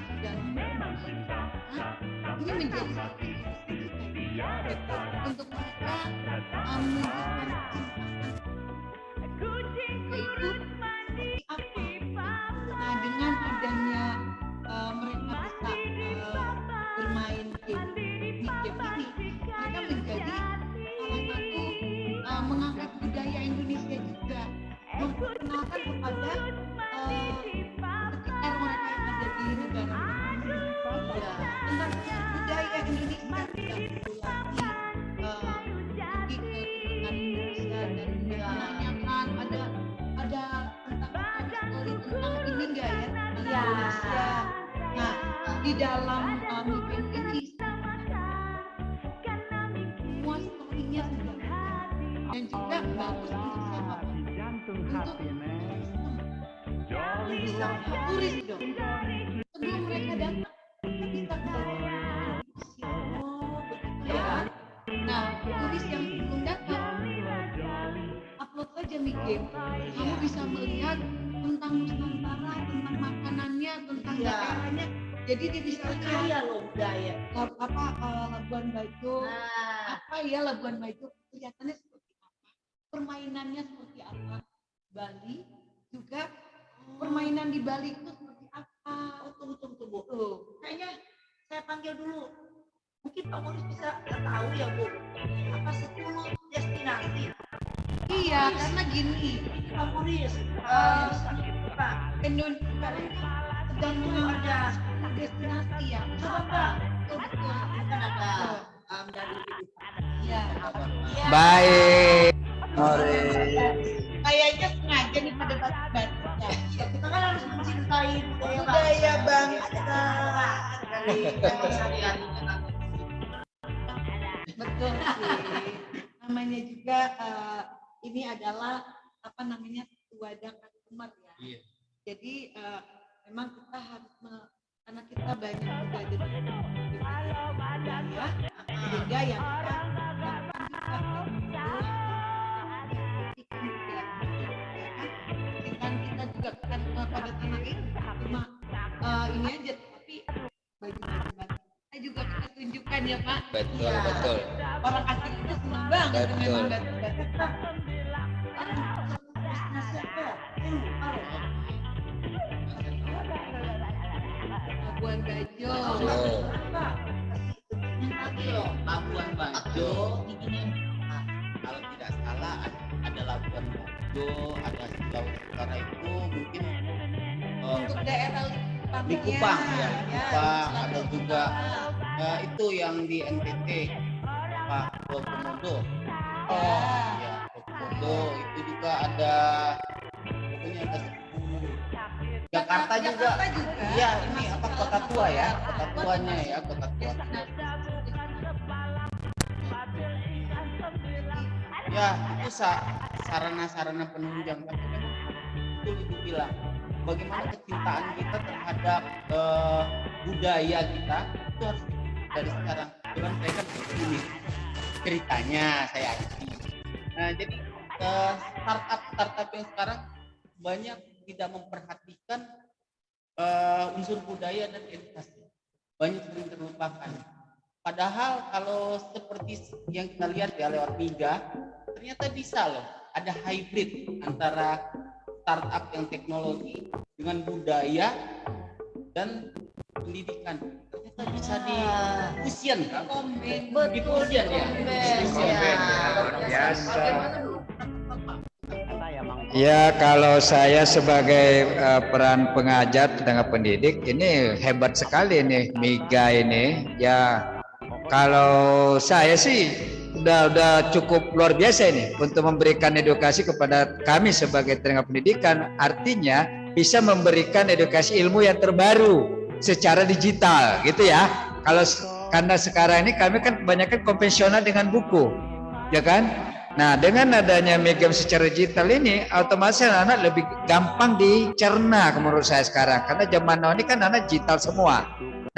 sudah ini menjadi satu untuk mereka menunjukkan yaitu seperti apa. Nah, dengan adanya mereka bisa bermain game ini, mereka menjadi salah satu mengangkat budaya Indonesia juga, memperkenalkan kepada sekitar mereka yang ada di negara ya, tentang budaya Indonesia yang pergi ke keturunan Indonesia dan menanyakan ada tentang story tentang ini enggak ya tentang Indonesia. Nah, di dalam event ini semua story-nya sudah ada dan juga bagus untuk siapapun jantung untuk hati neng bisa turis dong sebelum mereka datang kita bisa belajar oh begitu ya. Nah, turis yang belum datang upload saja Mi Game, kamu bisa melihat tentang Nusantara, tentang makanannya, tentang Iya. daerahnya, jadi dia bisa lihat Kaya loh budaya. Labuan Bajo, Nah, apa ya Labuan Bajo kelihatannya seperti apa, permainannya seperti apa, Bali juga permainan di Bali itu seperti apa. tunggu. Kayaknya saya panggil dulu. Mungkin Pak Moris bisa tahu ya Bu. Apa 10 destinasi? Iya, karena gini, Pak Moris, Pak, Indonesia sekarang sedang itu mengalami ada destinasi ya. coba Pak. Betul. Kan ada dari Iya. Baik. Kayaknya sengaja nih pada batu-batunya. Ya, kita kan harus mencintai Budaya bangsa. Betul sih. Namanya juga ini adalah apa namanya wadah customer ya. Iya. Jadi memang kita harus karena kita banyak juga dengan budaya sehingga yang kita kan kita juga kan pada tanah ini cuma ini aja tapi baju-baju kita juga kita tunjukkan ya Pak. Betul, betul. Orang asing itu senang banget Betul. memang batu-batu. Labuan Bajo. Oh. Labuan Bajo nah, kalau tidak salah ada Labuan Bajo, ada Sulawesi Utara itu mungkin Untuk daerah Likupang ya, Likupang ya, ada juga itu yang di NTT Pak Pulau Komodo. Ya, Pulau Komodo itu juga ada pokoknya ada 10. Jakarta juga. Jakarta juga. Iya, ini apa kota tua ya, kota tuanya ya, kota tua. ya itu sarana-sarana penunjang, tapi memang betul itu bilang bagaimana kecintaan kita terhadap budaya kita itu harus dari sekarang. Kebetulan saya kan ini ceritanya saya IT. Nah jadi startup yang sekarang banyak tidak memperhatikan unsur budaya dan edukasi, banyak sering terlupakan. Padahal kalau seperti yang kita lihat ya lewat Miga, ternyata bisa loh ada hybrid antara startup yang teknologi dengan budaya dan pendidikan. Ternyata bisa difusion kan? Difusion ya. Luar biasa. Ya kalau saya sebagai peran pengajar tenaga pendidik ini hebat sekali nih Miga ini ya. Kalau saya sih udah cukup luar biasa ini untuk memberikan edukasi kepada kami sebagai tenaga pendidikan, artinya bisa memberikan edukasi ilmu yang terbaru secara digital gitu ya. Kalau karena sekarang ini kami kan kebanyakan konvensional dengan buku ya kan. Nah dengan adanya Megam secara digital ini otomatis anak-anak lebih gampang dicerna menurut saya sekarang, karena zaman now ini kan anak digital semua.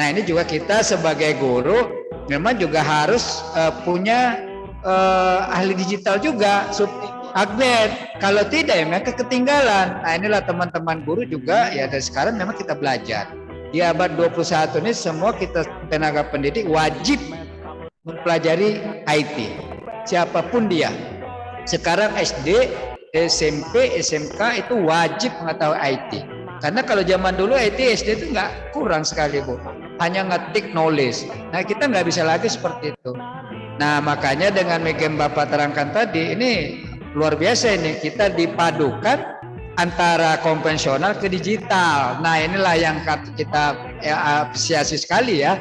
Nah ini juga kita sebagai guru memang juga harus punya ahli digital juga, upgrade. Kalau tidak ya mereka ketinggalan. Nah inilah teman-teman guru juga ya dari sekarang memang kita belajar. Di abad 21 ini semua kita tenaga pendidik wajib mempelajari IT. Siapapun dia. Sekarang SD, SMP, SMK itu wajib mengetahui IT. Karena kalau zaman dulu IT SD itu nggak, kurang sekali Bu. Hanya ngetik knowledge. Nah kita nggak bisa lagi seperti itu. Nah makanya dengan Megam Bapak terangkan tadi ini luar biasa ini, kita dipadukan antara konvensional ke digital. Nah inilah yang kita apresiasi sekali ya.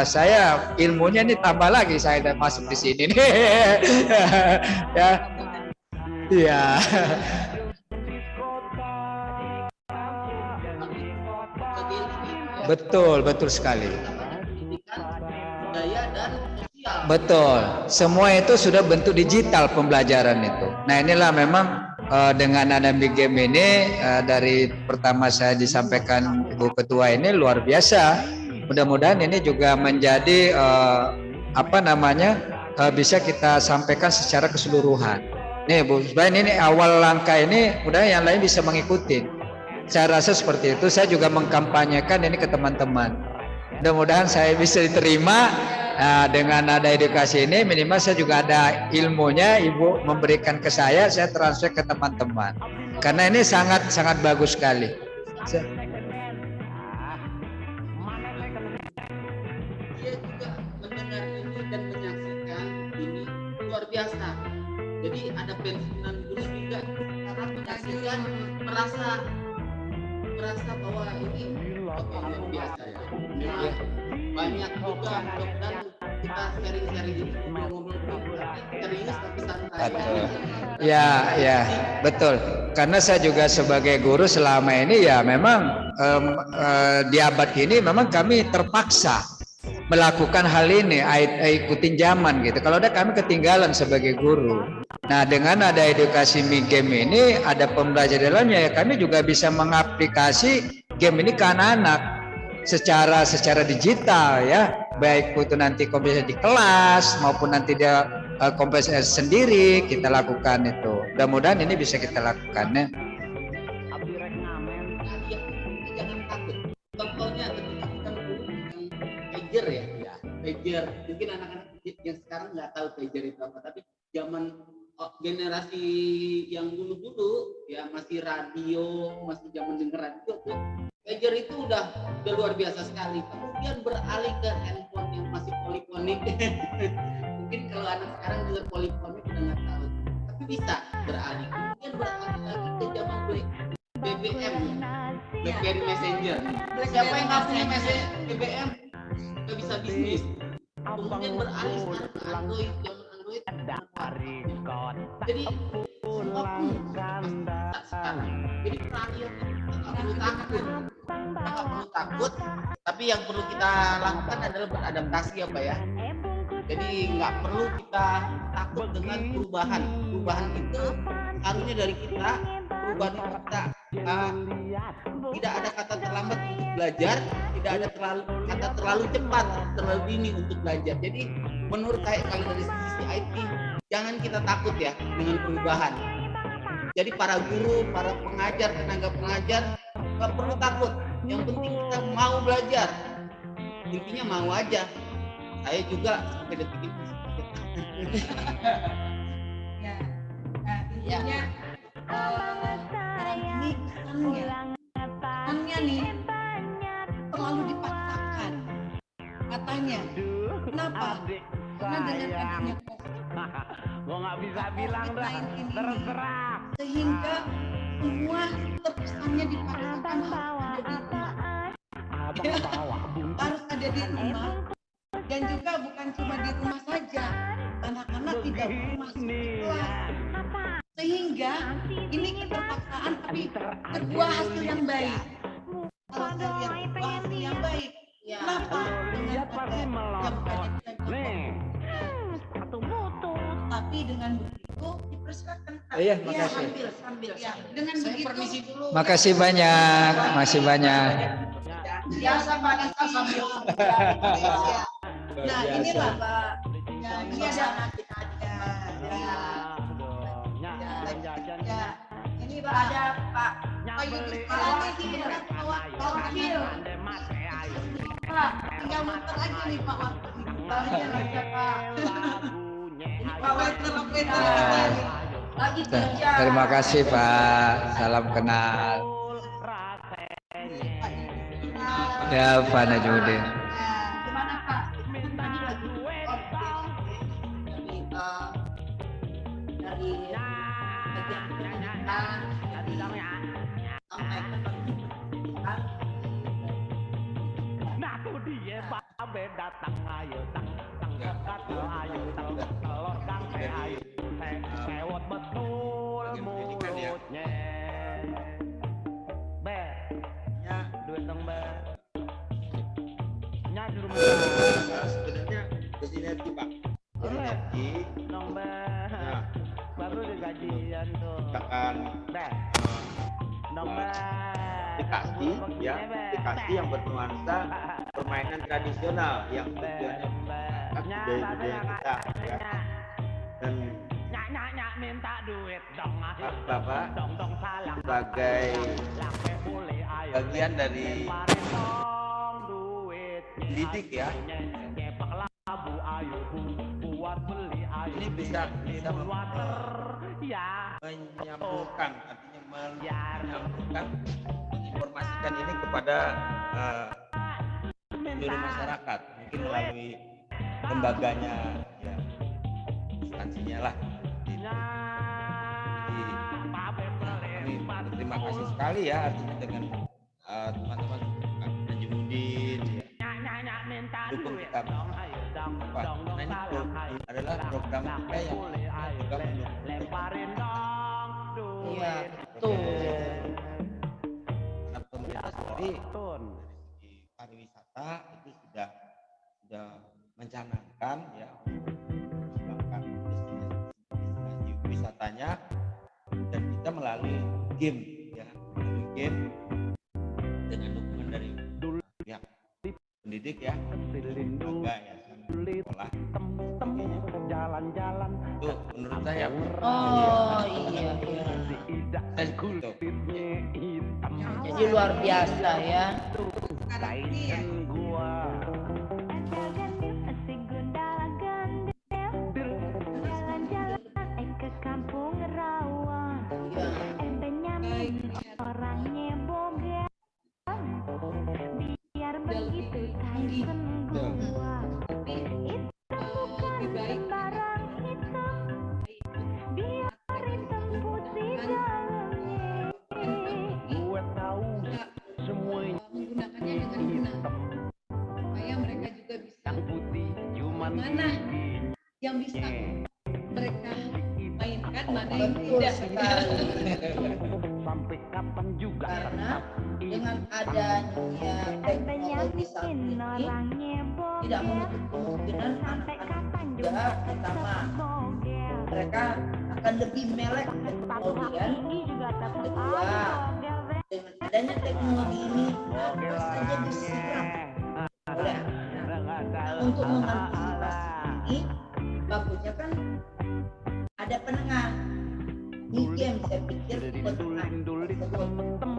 Saya ilmunya ini tambah lagi saya udah masuk di sini nih. Ya. Iya. Betul sekali. Betul. Semua itu sudah bentuk digital pembelajaran itu. Nah inilah memang dengan ada Megam ini dari pertama saya disampaikan Ibu Ketua ini luar biasa. Mudah-mudahan ini juga menjadi bisa kita sampaikan secara keseluruhan. Nih Bu, sebenarnya ini awal langkah ini, mudah-mudahan yang lain bisa mengikuti. Saya rasa seperti itu. Saya juga mengkampanyekan ini ke teman-teman. Mudah-mudahan saya bisa diterima. Nah, dengan ada edukasi ini, minimal saya juga ada ilmunya. Ibu memberikan ke saya transfer ke teman-teman. Karena ini sangat bagus sekali. Dia juga mendengar ini dan menyaksikan ini luar biasa. Jadi ada pensiunan guru juga karena menyaksikan merasa bahwa ini luar biasa ya. Memang banyak juga dan kita sharing-sharing ini ngobrol-ngobrol serius tapi santai. Ya, betul. Karena saya juga sebagai guru selama ini ya memang di abad ini memang kami terpaksa melakukan hal ini, ikutin zaman gitu. Kalau ada kami ketinggalan sebagai guru. Nah dengan ada edukasi Megam ini, ada pembelajaran dalamnya ya kami juga bisa mengaplikasi game ini ke anak-anak secara digital ya. Baik itu nanti kompetisi di kelas maupun nanti dia kompetisi sendiri kita lakukan itu. Mudah-mudahan ini bisa kita lakukan ya. Jangan takut. Contohnya ketika kita dulu pager ya, pager. Mungkin anak-anak yang sekarang nggak tahu pager itu apa, tapi zaman generasi yang dulu ya masih radio, masih zaman denger radio tuh pager itu udah luar biasa sekali. Kemudian beralih ke handphone yang masih polifonik. Mungkin kalau anak sekarang dengar polifonik udah nggak tahu, tapi bisa beralih. Kemudian beralih lagi ke zaman BBM, BlackBerry Messenger. Siapa yang nggak punya BBM nggak bisa bisnis. Kemudian beralih sekarang ke Android, zaman Android. Jadi semua pun sekarang. Jadi peralihan nggak perlu takut, tapi yang perlu kita lakukan adalah beradaptasi ya Pak ya. Jadi nggak perlu kita takut dengan perubahan. Perubahan itu harusnya dari kita, perubahan itu kita. Tidak ada kata terlambat untuk belajar, tidak ada kata terlalu cepat, terlalu dini untuk belajar. Jadi menurut saya kalau dari sisi IT, jangan kita takut ya dengan perubahan. Jadi para guru, para pengajar, tenaga pengajar nggak perlu takut. Yang penting kita mau belajar. Intinya mau aja. Saya juga sampai detik ini. Ya, nah, intinya sekarang ini kesannya nih terlalu dipaksakan katanya. Kenapa? Karena dengan adanya Gua nggak bisa bilang dah, COVID-19 ini, terserah. sehingga semua terkesannya dipaksakan harus ada di rumah, dan juga bukan cuma di rumah saja, anak-anak tidak masuk ke kelas, sehingga ini keterpaksaan tapi sebuah hasil yang baik. Kalau saya lihat sebuah hasil yang baik, kenapa? Dengan ada yang banyak Nih, satu butuh. tapi dengan begitu dipersilakan. Iya, Ya, makasih. sambil. Ya, dengan Saya begitu permisi dulu. Makasih banyak, masih banyak. Biasa Pak kita sambil Nah, inilah Pak. Ya, ini ada ini Pak ada Pak Yudhis lagi dengan wakil. Pak, tinggal muter aja nih Pak wakil. Aja Pak. Pak Waiter lagi kerja. Terima kasih Pak, salam kenal. Ya Pak Najmudin. Gimana Pak? Tadi lagi dari bagian pendidikan sampai ke pendidikan. Nah tuh dia babe datang ayo tang ayo telur kang ayo sewot betul mulutnya. Be, nya duit dong be. Nya di rumah. Sebenarnya bersinergi Pak. Bersinergi Dong be. Baru digajian tuh. akan Be. Dong be. aplikasi yang bernuansa permainan tradisional yang tujuannya budaya-budaya kita ya. Dan Nyak minta duit dong. Bapak Dong salah. sebagai bagian dari pendidik ya, ini bisa menyambungkan, artinya menyambungkan, menginformasikan ini kepada seluruh masyarakat, mungkin melalui lembaganya ya, instansinya lah. Jadi kami berterima kasih sekali ya, artinya dengan teman-teman Najmudin ya, dukung kita. Pak, nah ini adalah program kita yang juga Iya, betul. karena pemerintah sendiri di pariwisata itu sudah mencanangkan ya mengembangkan destinasi wisatanya, dan kita melalui game ya, melalui game dengan dukungan dari pihak pendidik ya, lembaga ya, sekolah, jalan-jalan itu menurut saya Oh iya. Jadi luar biasa ya. sekarang ini ya. Menggunakannya dengan benar supaya mereka juga bisa mana yang bisa mereka mainkan, mana yang Betul tidak. sekali. sampai kapan juga Karena tetap dengan adanya teknologi saat ini tidak menutup kemungkinan anak-anak muda pertama mereka akan lebih melek kemudian kedua dengan adanya teknologi ini apa saja disiram oleh anak. Nah, untuk mengantisipasi ini bagusnya kan ada penengah di game, saya pikir penengah tersebut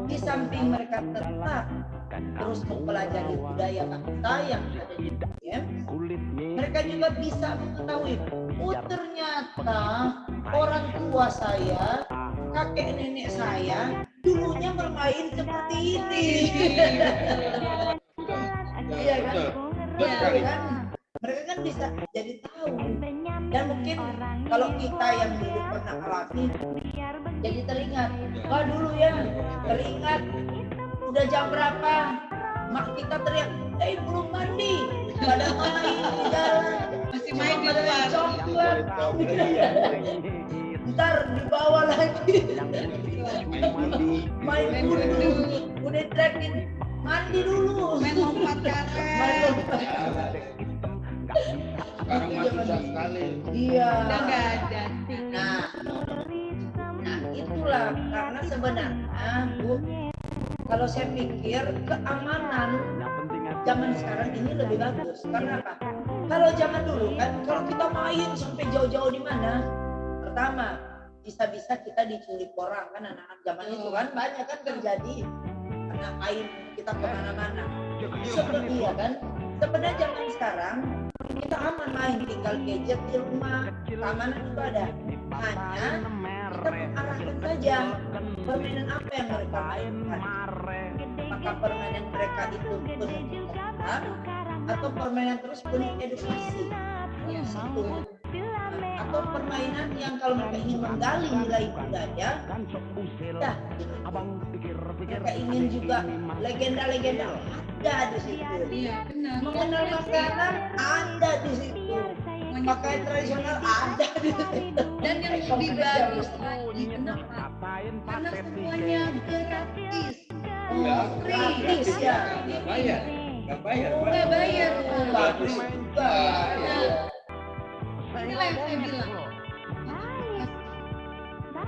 di samping mereka tetap terus mempelajari budaya bangsa yang ada di game, mereka juga bisa mengetahui oh ternyata orang tua saya, kakek nenek saya dulunya bermain seperti ini. Iya kan? Iya kan? Mereka kan bisa jadi tahu. Dan mungkin kalau kita yang dulu pernah alami jadi teringat. Wah dulu ya teringat udah jam berapa mak kita teriak, belum mandi, pada main di jalan, Masih main di luar. coklat. Ntar dibawa lagi main dulu, udah terakhir mandi dulu, Main lompat karet. main lompat. Sekarang mah susah sekali. Iya. Udah nggak ada. Nah itulah karena sebenarnya Bu, kalau saya pikir keamanan zaman sekarang ini lebih bagus. Karena apa? Kalau zaman dulu kan, kalau kita main sampai jauh-jauh di mana, pertama bisa-bisa kita diculik orang kan, anak-anak zaman itu kan banyak kan terjadi karena main kita kemana-mana. Seperti ya kan. Sebenarnya zaman sekarang kita aman main, tinggal gadget di rumah, keamanan itu ada. Hanya kita mengarahkan saja permainan apa yang mereka mainkan. Apakah permainan mereka itu penuh kekerasan atau permainan terus penuh edukasi? Ya, satu. Atau permainan yang kalau mereka ingin menggali nilai budaya, ya, mereka ingin juga legenda-legenda ada di situ. Iya benar. Mengenal makanan ada di situ. Pakaian tradisional ada di situ. Dan yang lebih bagus lagi kenapa? Karena semuanya gratis. Gratis ya. Nggak bayar. Nggak bayar. Nggak bayar. Bagus juga. Inilah yang saya bilang.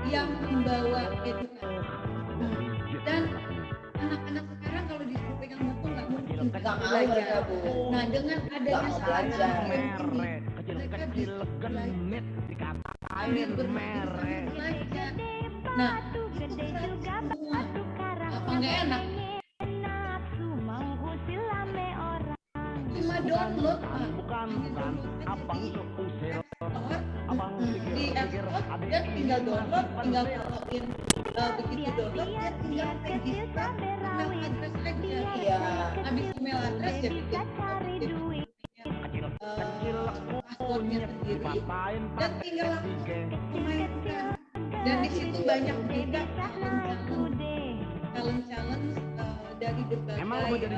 Yang membawa edukasi. Dan anak-anak sekarang kalau disuruh pegang buku nggak mungkin Nggak mau mereka Bu. Nah dengan adanya mau sekarang belajar. mereka bisa ambil berbagai belajar. Nah itu gratis semua. Apa nggak enak? Cuma download Pak. Di App Store dia tinggal download, tinggal follow-in. Begitu download dia tinggal register email address aja. Iya. Habis email address ya bikin passwordnya sendiri dan tinggal langsung mainkan. Dan di situ banyak juga challenge dari berbagai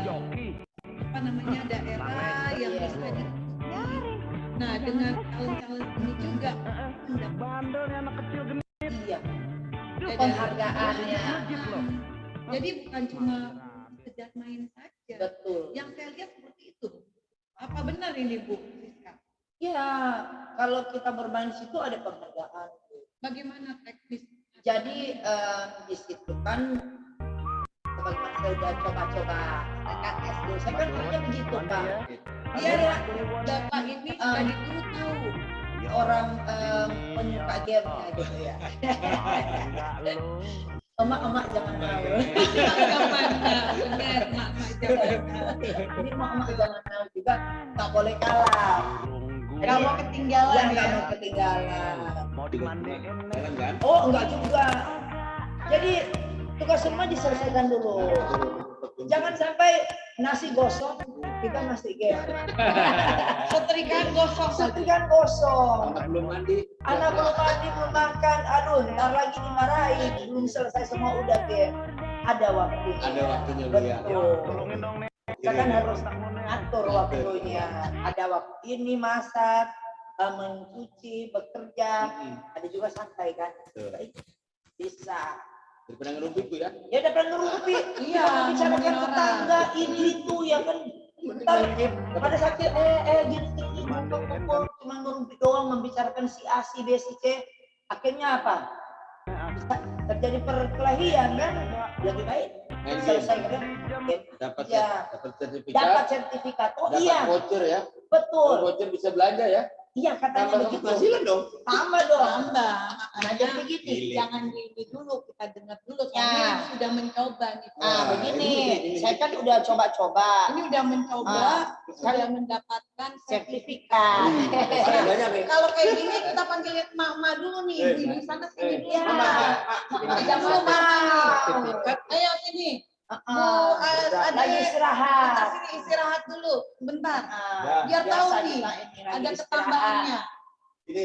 apa namanya daerah yang bisa di. Nah dengan challenge ini juga Iya. Penghargaannya. Jadi bukan cuma sekedar main saja. Betul. Yang saya lihat seperti itu. Apa benar ini Bu Siska? Ya, kalau kita bermain di situ ada penghargaan. Bagaimana teknis? Jadi di situ kan sebagaimana saya udah coba-coba TKS dulu. Saya kan punya begitu Pak. Iya ya, Bapak ini tadi dulu tahu orang penyuka game-nya gitu ya. Emak-emak jangan tahu. Benar, Mak jangan. Ini emak-emak jangan tahu juga, nggak boleh kalah. Nggak mau ketinggalan Ya, ya. nggak mau ketinggalan. Jalan kan? Oh, enggak juga. Jadi tugas semua diselesaikan dulu. Jangan sampai nasi gosong kita masih game. Setrikaan gosong. Setrikaan gosong. Anak belum mandi. Anak belum mandi, belum makan. Aduh, ntar lagi dimarahin. Belum selesai semua udah game. Ada waktunya. Ada waktunya Bu ya. Betul. Kita kan harus atur waktunya. Ada waktu ini masak, mencuci, bekerja. Ada juga santai kan. Betul. Bisa. Daripada ngerumpiku ya. Ya udah pernah ngerumpi. Iya, membicarakan tetangga ini itu ya kan. Bentar, pada saat gini kumpul cuma ngerumpi doang membicarakan si A, si B, si C. Akhirnya apa? Bisa terjadi perkelahian kan? Lebih baik selesaikan game. Dapat sertifikat. Dapat sertifikat. Oh Dapat iya. voucher ya. Betul. Voucher bisa belanja ya. Iya katanya Tambah begitu. penghasilan dong. Tambah dong. Tambah. Nah, jadi begini. Jangan ini dulu, kita dengar dulu. Ya. Soalnya ini sudah mencoba nih. Nah, begini. ini. Saya kan udah coba-coba. Ini udah mencoba, sudah mendapatkan Sertifikat. Banyak nih. Kalau kayak gini kita panggilin mama dulu nih, ibu sana sini. Iya. Tidak mau sertifikat. Ayo sini. Bu, ada lagi istirahat. Bentar sini istirahat dulu, bentar. Biar Biasa tahu nih, kita ini lagi ada istirahat. ketambahannya. Ini.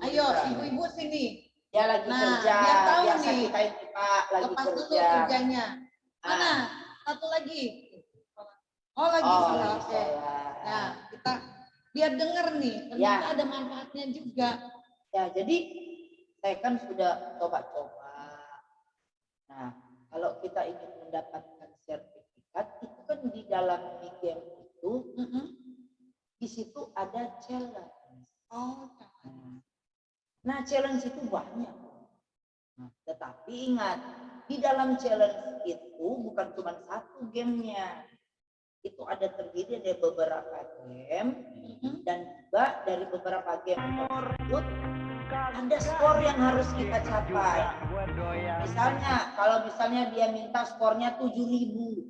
Ayo, ibu-ibu sini. Dia lagi Nah, kerja. biar tahu Biasa nih. kita ini Pak lagi Lepas dulu kerja. kerjanya. Mana? Satu lagi. Oh, lagi Oh, sholat. lagi Oke. sholat. Nah, kita biar denger nih, ternyata Ya. ada manfaatnya juga. Ya, jadi saya kan sudah coba-coba. Nah, kalau kita ingin mendapatkan sertifikat, itu kan di dalam game itu, di situ ada challenge. Oh, Nah, challenge itu banyak. Nah, tetapi ingat, di dalam challenge itu bukan cuma satu gamenya. Itu ada terdiri dari beberapa game dan juga dari beberapa game tersebut ada skor yang harus kita capai. Misalnya, kalau misalnya dia minta skornya 7.000.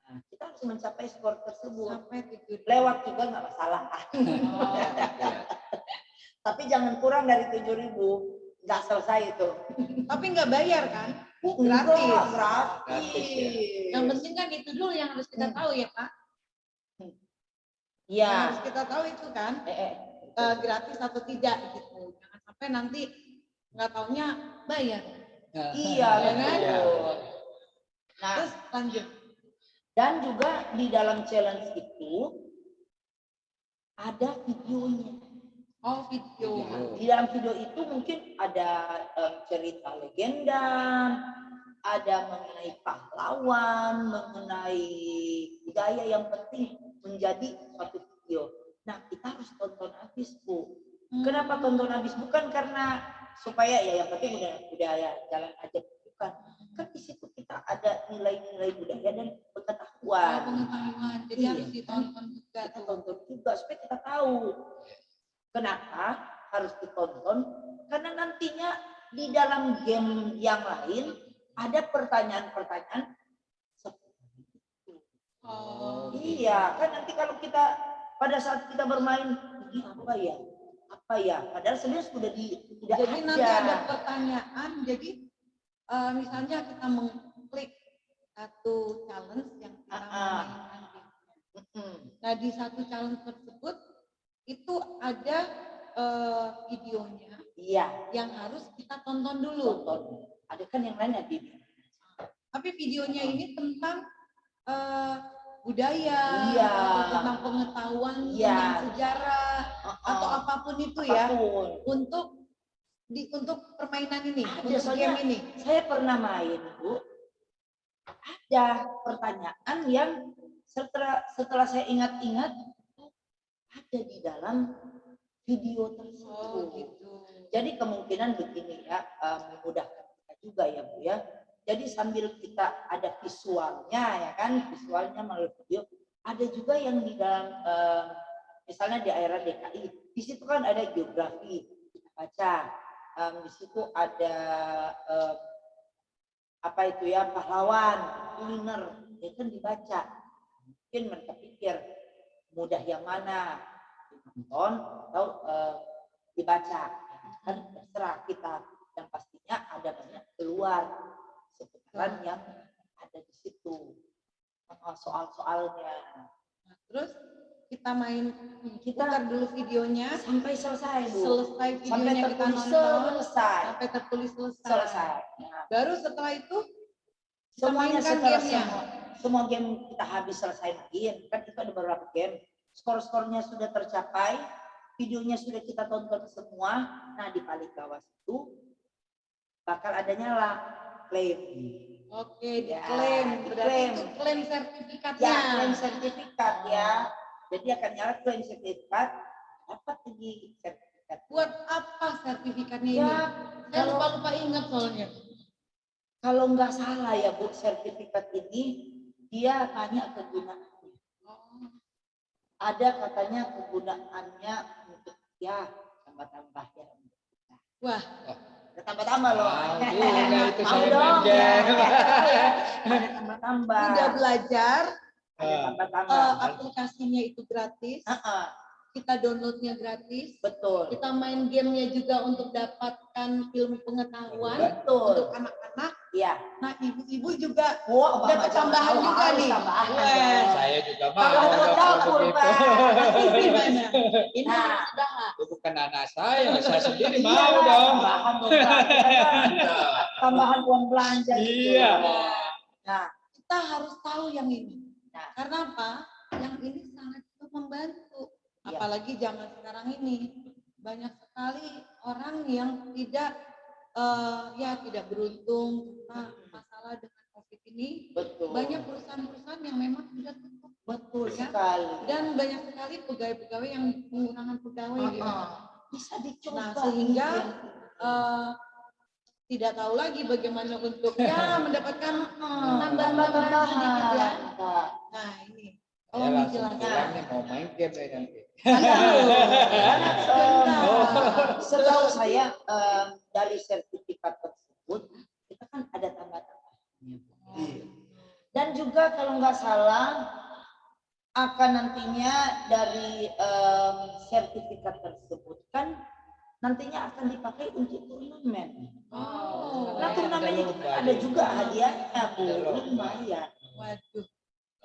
Nah, kita harus mencapai skor tersebut. sampai 7. Lewat juga nggak masalah. Tapi jangan kurang dari 7.000. Nggak selesai itu. Tapi nggak bayar kan? Gratis. Gratis, Yang penting kan itu dulu yang harus kita tahu ya Pak. Yang Iya. harus kita tahu itu kan gratis atau tidak gitu. Jangan sampai nanti nggak taunya bayar. Iya, Ya kan? betul. Nah, Terus lanjut. dan juga di dalam challenge itu ada videonya. Oh, video. Di dalam video itu mungkin ada cerita legenda, ada mengenai pahlawan, mengenai budaya yang penting menjadi suatu video. Nah, kita harus tonton habis, Bu. Kenapa tonton habis? Bukan karena supaya ya yang penting budaya jalan aja, bukan. Kan di situ kita ada nilai-nilai budaya dan pengetahuan. Pengetahuan. Jadi harus ditonton juga. Kita tonton juga supaya kita tahu. Kenapa harus ditonton? Karena nantinya di dalam game yang lain ada pertanyaan-pertanyaan seperti itu. Oh, Iya, kan nanti kalau kita pada saat kita bermain, ini apa ya? Apa ya? Padahal sebenarnya sudah tidak jadi nanti ada pertanyaan. Jadi misalnya kita mengklik satu challenge yang kita mainkan. Nah, di satu challenge tersebut itu ada videonya. Iya. Yang harus kita tonton dulu. Tonton. Ada kan yang lain ada. Tapi videonya ini tentang budaya, Iya. atau tentang pengetahuan, Iya. tentang sejarah, atau apapun itu ya, untuk permainan ini, Ada, untuk soalnya game ini. Saya pernah main, Bu. Ada pertanyaan yang setelah saya ingat-ingat ada di dalam video tersebut. Oh, gitu. Jadi kemungkinan begini ya, memudahkan kita juga ya, Bu ya. Jadi sambil kita ada visualnya ya kan, visualnya melalui video, ada juga yang di dalam misalnya di daerah DKI, di situ kan ada geografi, kita baca. Di situ ada apa itu ya, pahlawan, kuliner, ya kan dibaca. Mungkin mereka pikir mudah yang mana, ditonton atau dibaca, kan terserah kita. Yang pastinya ada banyak keluar seputaran yang ada di situ soal-soalnya. Nah, terus kita putar dulu videonya sampai selesai, Bu. Selesai videonya Sampai kita tertulis nonton, selesai. sampai tertulis selesai. Selesai. Nah, Baru setelah itu kita semuanya mainkan setelah gamenya. semua game kita habis selesai main, kan itu ada beberapa game. Skor-skornya sudah tercapai, videonya sudah kita tonton semua. Nah, di paling bawah itu bakal adanya lah klaim. Oke, Ya, diklaim. Berarti diklaim. itu klaim sertifikatnya. Ya, klaim sertifikat ya. Jadi akan nyala klaim sertifikat, dapat lagi sertifikat. Buat apa sertifikatnya Ya, ini? Saya lupa ingat soalnya. Kalau nggak salah ya Bu, sertifikat ini dia hanya kegunaannya. Ada katanya kegunaannya untuk ya tambah-tambah ya. Wah, Ada tambah-tambah loh. itu Mau saya dong. main Ya. game. Ada tambah-tambah. udah belajar, Ada tambah-tambah. aplikasinya itu gratis, Heeh, kita downloadnya gratis, betul. kita main gamenya juga untuk dapatkan ilmu pengetahuan Betul. untuk anak-anak. Iya. Nah, ibu-ibu juga Wah, dapat tambahan juga nih. Tambahan. Wah. Saya juga mau Tambahan buat dong dapur, begitu. Pak. Gimana? Ini Nah. sudah. Itu bukan anak saya sendiri Iya, mau dong. Tambahan uang belanja. Tambahan uang belanja gitu. Iya. Nah, Kita harus tahu yang ini. Nah. Karena apa? Yang ini sangat membantu. Iya. Apalagi zaman sekarang ini banyak sekali orang yang tidak tidak beruntung karena masalah dengan COVID ini. betul. Banyak perusahaan-perusahaan yang memang tidak tutup. Betul Ya. sekali. Dan banyak sekali pegawai-pegawai yang pengurangan pegawai. gitu. Bisa dicoba. Nah, sehingga tidak tahu lagi bagaimana untuk mendapatkan tambahan sedikit ya. Nah, Nah, ini Saya kalau langsung dijelaskan. bilang nih mau main game saya nanti. setahu saya dari sertifikat tersebut kita kan ada tambah-tambahnya. Dan juga kalau nggak salah akan nantinya dari sertifikat tersebut kan nantinya akan dipakai untuk turnamen. Oh, Nah, turnamen itu kan ada juga hadiahnya, Bu. Lumayan. waduh,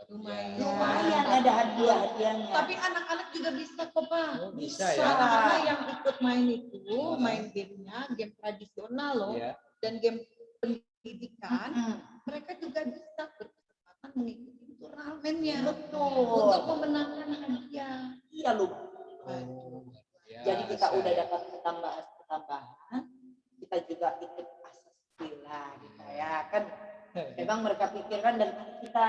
lumayan. Lumayan ada hadiah-hadiahnya. Tapi anak-anak juga bisa kok, Pak. Bisa ya. Anak-anak yang ikut main itu, main gamenya, game tradisional loh, Iya. dan game pendidikan, Hmm, mereka juga bisa berkesempatan mengikuti turnamennya betul. untuk memenangkan hadiah. Iya, Lu. Ya, Jadi kita saya- udah dapat ketambahan, kita juga ikut asas lah gitu ya kan. Memang mereka pikirkan daripada kita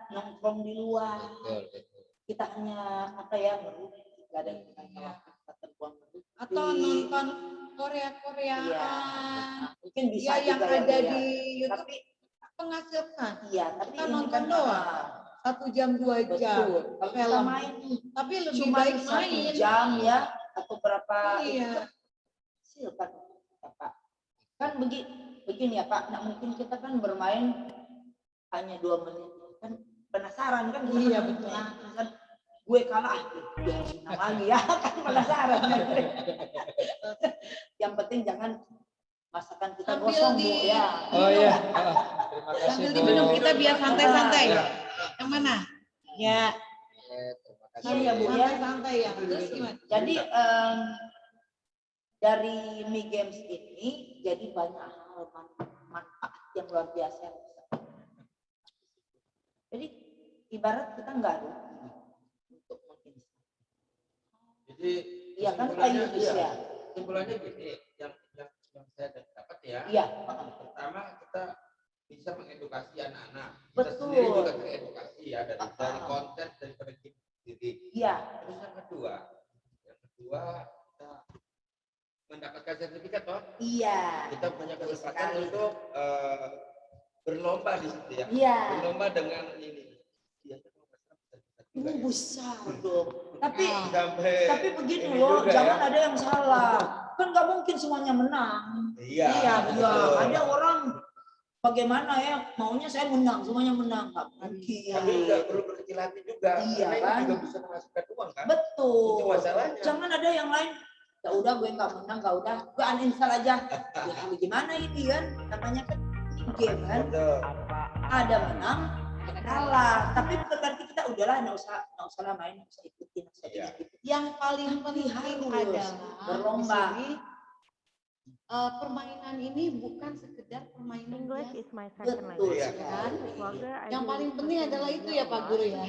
nongkrong di luar, Betul, betul. kita hanya apa ya merugi, nggak ada gunanya waktu kita terbuang merugi. Atau nonton Korea-Koreaan. Iya, mungkin bisa Ya, yang juga ya, ada Bu, ya. di YouTube Tapi menghasilkan iya, tapi Kita ini nonton kan doang. 1 jam 2 jam betul. Kalau kita film. main Tapi lebih cuma baik 1 main. jam ya atau berapa Iya. hasil kan ya, Pak. Kan begini ya Pak, nggak mungkin kita kan bermain hanya 2 menit kan penasaran kan kita Iya, kan betul. kan gue kalah gue harus menang lagi ya kan penasaran. Yang penting jangan masakan kita Sambil gosong Bu di- ya. Oh iya. Terima kasih Sambil Bu. diminum kita biar santai-santai. Iya. Yang mana? Ya, Terima kasih. Iya, Bu, ya. santai-santai ya. Terus gimana? Jadi dari Mi Games ini jadi banyak hal manfaat yang luar biasa yang bisa. Jadi ibarat kita nggak rugi untuk menginvestasi. Jadi Iya kan Pak kesimpulannya, Yudis iya. ya? Kesimpulannya gini, yang saya dapat ya. Iya. Pertama kita bisa mengedukasi anak-anak. Kita Betul. sendiri juga teredukasi ya dari konten daripada kita sendiri. Iya. Terus yang kedua kita mendapatkan sertifikat toh. Iya. Kita punya Betul kesempatan sekali. untuk berlomba di situ ya. Iya. Berlomba dengan ini. Ini besar dong. Tapi Sampai tapi begini ini loh, juga jangan ya. ada yang salah. Kan nggak mungkin semuanya menang. Iya, Iya, betul. ada orang bagaimana ya maunya saya menang, semuanya menang. Nggak mungkin. Tapi nggak perlu berkecil hati juga. Iya, Karena kan? ini juga bisa menghasilkan uang kan. Betul. Itu masalahnya. Jangan ada yang lain. Ya udah gue nggak menang, nggak udah. Gue uninstall aja. Ya gimana ini kan? Namanya kan game kan. Betul. Ada menang, ada kalah. Tapi bukan berarti kita udahlah nggak usah lah main, nggak usah ikutin, nggak usah Iya. ikutin. Yang paling penting Harus adalah berlomba. di sini permainan ini bukan sekedar permainan English biasa. is my second Betul language. kan? Whether I Yang do paling it penting social adalah itu media ya or Pak not, Guru ya.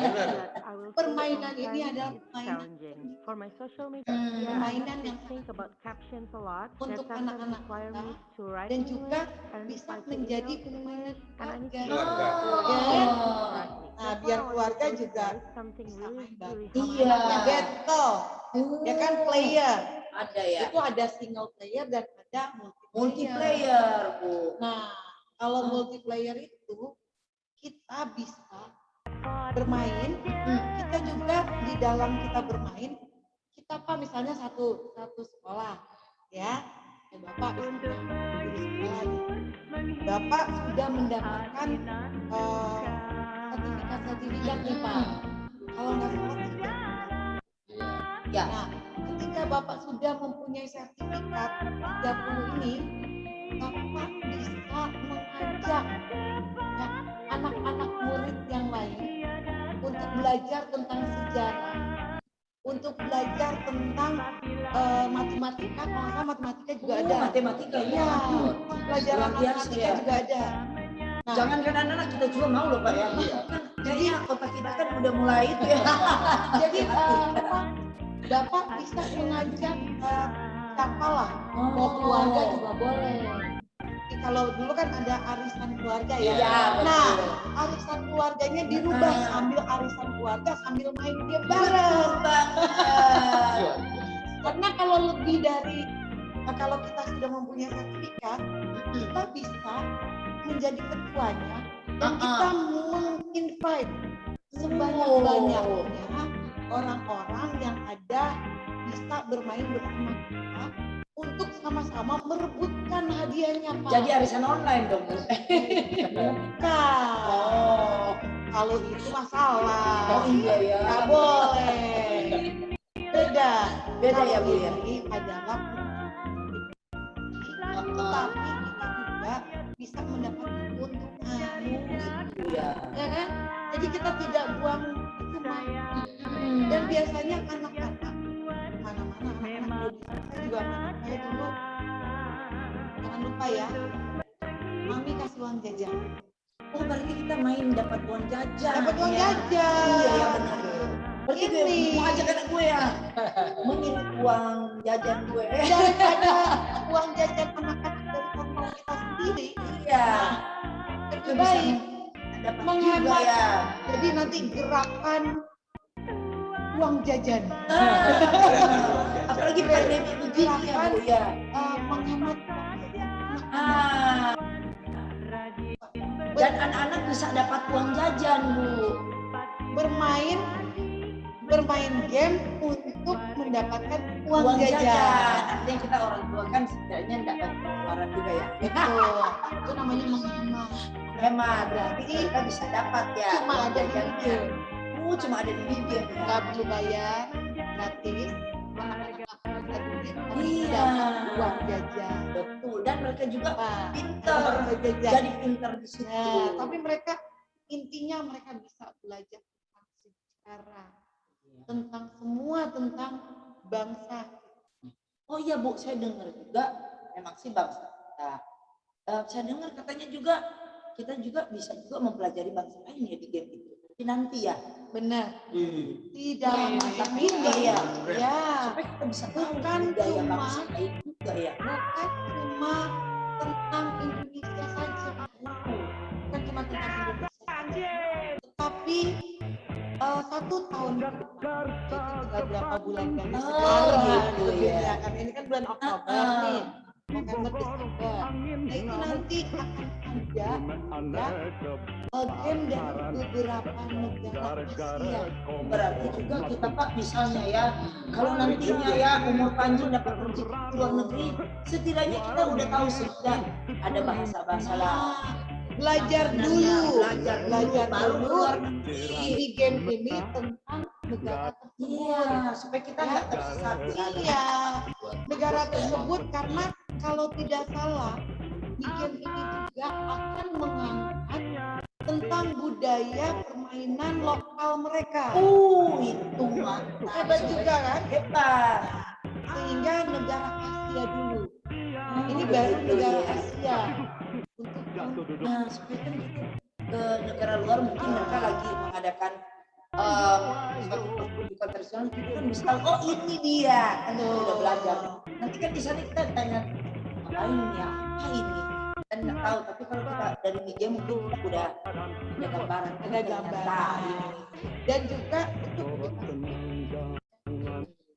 that I will say Permainan sometimes ini adalah it's permainan challenging. For my social media, I permainan have to yang think about captions a lot. That untuk sometimes anak-anak require kita me to write dan in juga English and bisa reply to menjadi emails in permainan English, and I need to keluarga. learn Ya to kan? correctly. Nah, That's biar why I want keluarga to juga say something bisa really, main bareng. really Iya. Namanya battle. Ya kan, player. Ada ya. Itu ada single player dan ada multiplayer. Multiplayer, Bu. Nah, kalau multiplayer itu kita bisa bermain, kita juga di dalam kita bermain, kita misalnya satu sekolah, ya. Bapak misalnya guru sekolah nih. Bapak sudah mendapatkan sertifikat nih Pak. Kalau nggak salah 3. Ya. Nah, ketika Bapak sudah mempunyai sertifikat 30 ini, Bapak bisa mengajak ya, anak-anak murid yang lain untuk belajar tentang sejarah, untuk belajar tentang matematika. Kalau nggak salah matematika juga ada. Matematika ya, pelajaran Luar biasa, matematika ya. juga ada. Nah, Jangan kan anak-anak kita juga mau loh Pak ya. Jadi kota kita kan udah mulai itu ya. jadi Bapak bisa mengajak siapa lah, mau keluarga juga boleh. Jadi kalau dulu kan ada arisan keluarga ya. Iya, Nah, betul. arisan keluarganya dirubah sambil arisan keluarga sambil main game bareng. Karena kalau lebih dari kalau kita sudah mempunyai sertifikat, kita bisa menjadi ketuanya dan kita menginvite sebanyak-banyaknya orang-orang yang ada bisa bermain bersama kita untuk sama-sama merebutkan hadiahnya Pak. Jadi arisan online dong. Bukan. Kalau itu masalah. Oh iya ya. Nggak boleh. Beda ya Bu ya. Ini adalah tapi kita juga bisa mendapatkan keuntungan gitu ya. Ya kan? Jadi kita tidak buang itu Pak. Dan biasanya anak-anak mana-mana anak-anak saya juga saya dulu jangan lupa ya, mami kasih uang jajan. Oh berarti kita main dapat uang jajan. Dapat uang ya. jajan. Iya ya benar. Berarti gue mau ajak anak gue ya, mengingat uang jajan gue. Daripada uang jajan anak-anak dari kantong kita sendiri. Iya. Lebih baik menghemat ya. Jadi nanti gerakan uang jajan. Apalagi pandemi begini ya Bu ya. Menghemat. Dan anak-anak bisa dapat uang jajan Bu. Bermain game untuk mendapatkan uang jajan. Artinya kita orang tua kan setidaknya dapat pengeluaran juga ya. Betul. Itu namanya menghemat. Hemat berarti kita bisa dapat ya. Cuma ada di video. Cuma ada di video. Nggak perlu bayar, gratis. Iya. Uang jajan. Betul. Dan mereka juga pintar. Jajan. Jadi pintar di situ. Nah, tapi mereka intinya mereka bisa belajar tentang sejarah, tentang semua tentang bangsa. Oh iya Bu, saya dengar juga memang sih bangsa kita. Saya dengar katanya juga kita juga bisa juga mempelajari bangsa lain ya di game itu. Tapi nanti ya. Benar. Di dalam masa ini ya. Supaya kita bisa tahu Bukan budaya cuma bangsa lain juga ya. bukan cuma tentang Indonesia saja. Bukan cuma tentang Indonesia saja. Tetapi 1 tahun itu tinggal berapa bulan dari sekarang gitu ya. Kan ini kan bulan Oktober nih, November, Desember. Nah itu nanti akan ada game dari beberapa negara Asia. Berarti juga kita Pak misalnya ya, kalau nantinya ya umur panjang dapat rezeki ke luar negeri, setidaknya kita udah tahu sudah ada bahasa-bahasa lain. Belajar dulu baru di game ini tentang negara tersebut. Iya, supaya kita nggak tersesat. Iya, negara tersebut karena kalau tidak salah di game ini juga akan mengangkat tentang budaya permainan lokal mereka. Itu mantap. Hebat juga kan? Hebat. sehingga negara Asia dulu. Ini baru negara Asia untuk Nah, sebenarnya kan gitu, ke negara luar mungkin mereka lagi mengadakan suatu pertunjukan tradisional, kita kan bisa tahu, oh ini dia, kan kita udah belajar. Nanti kan di sana kita tanya, ngapain ya, apa ini? Kan nggak tahu, tapi kalau kita dari media mungkin kita udah ada gambaran, ada gambaran. Dan juga untuk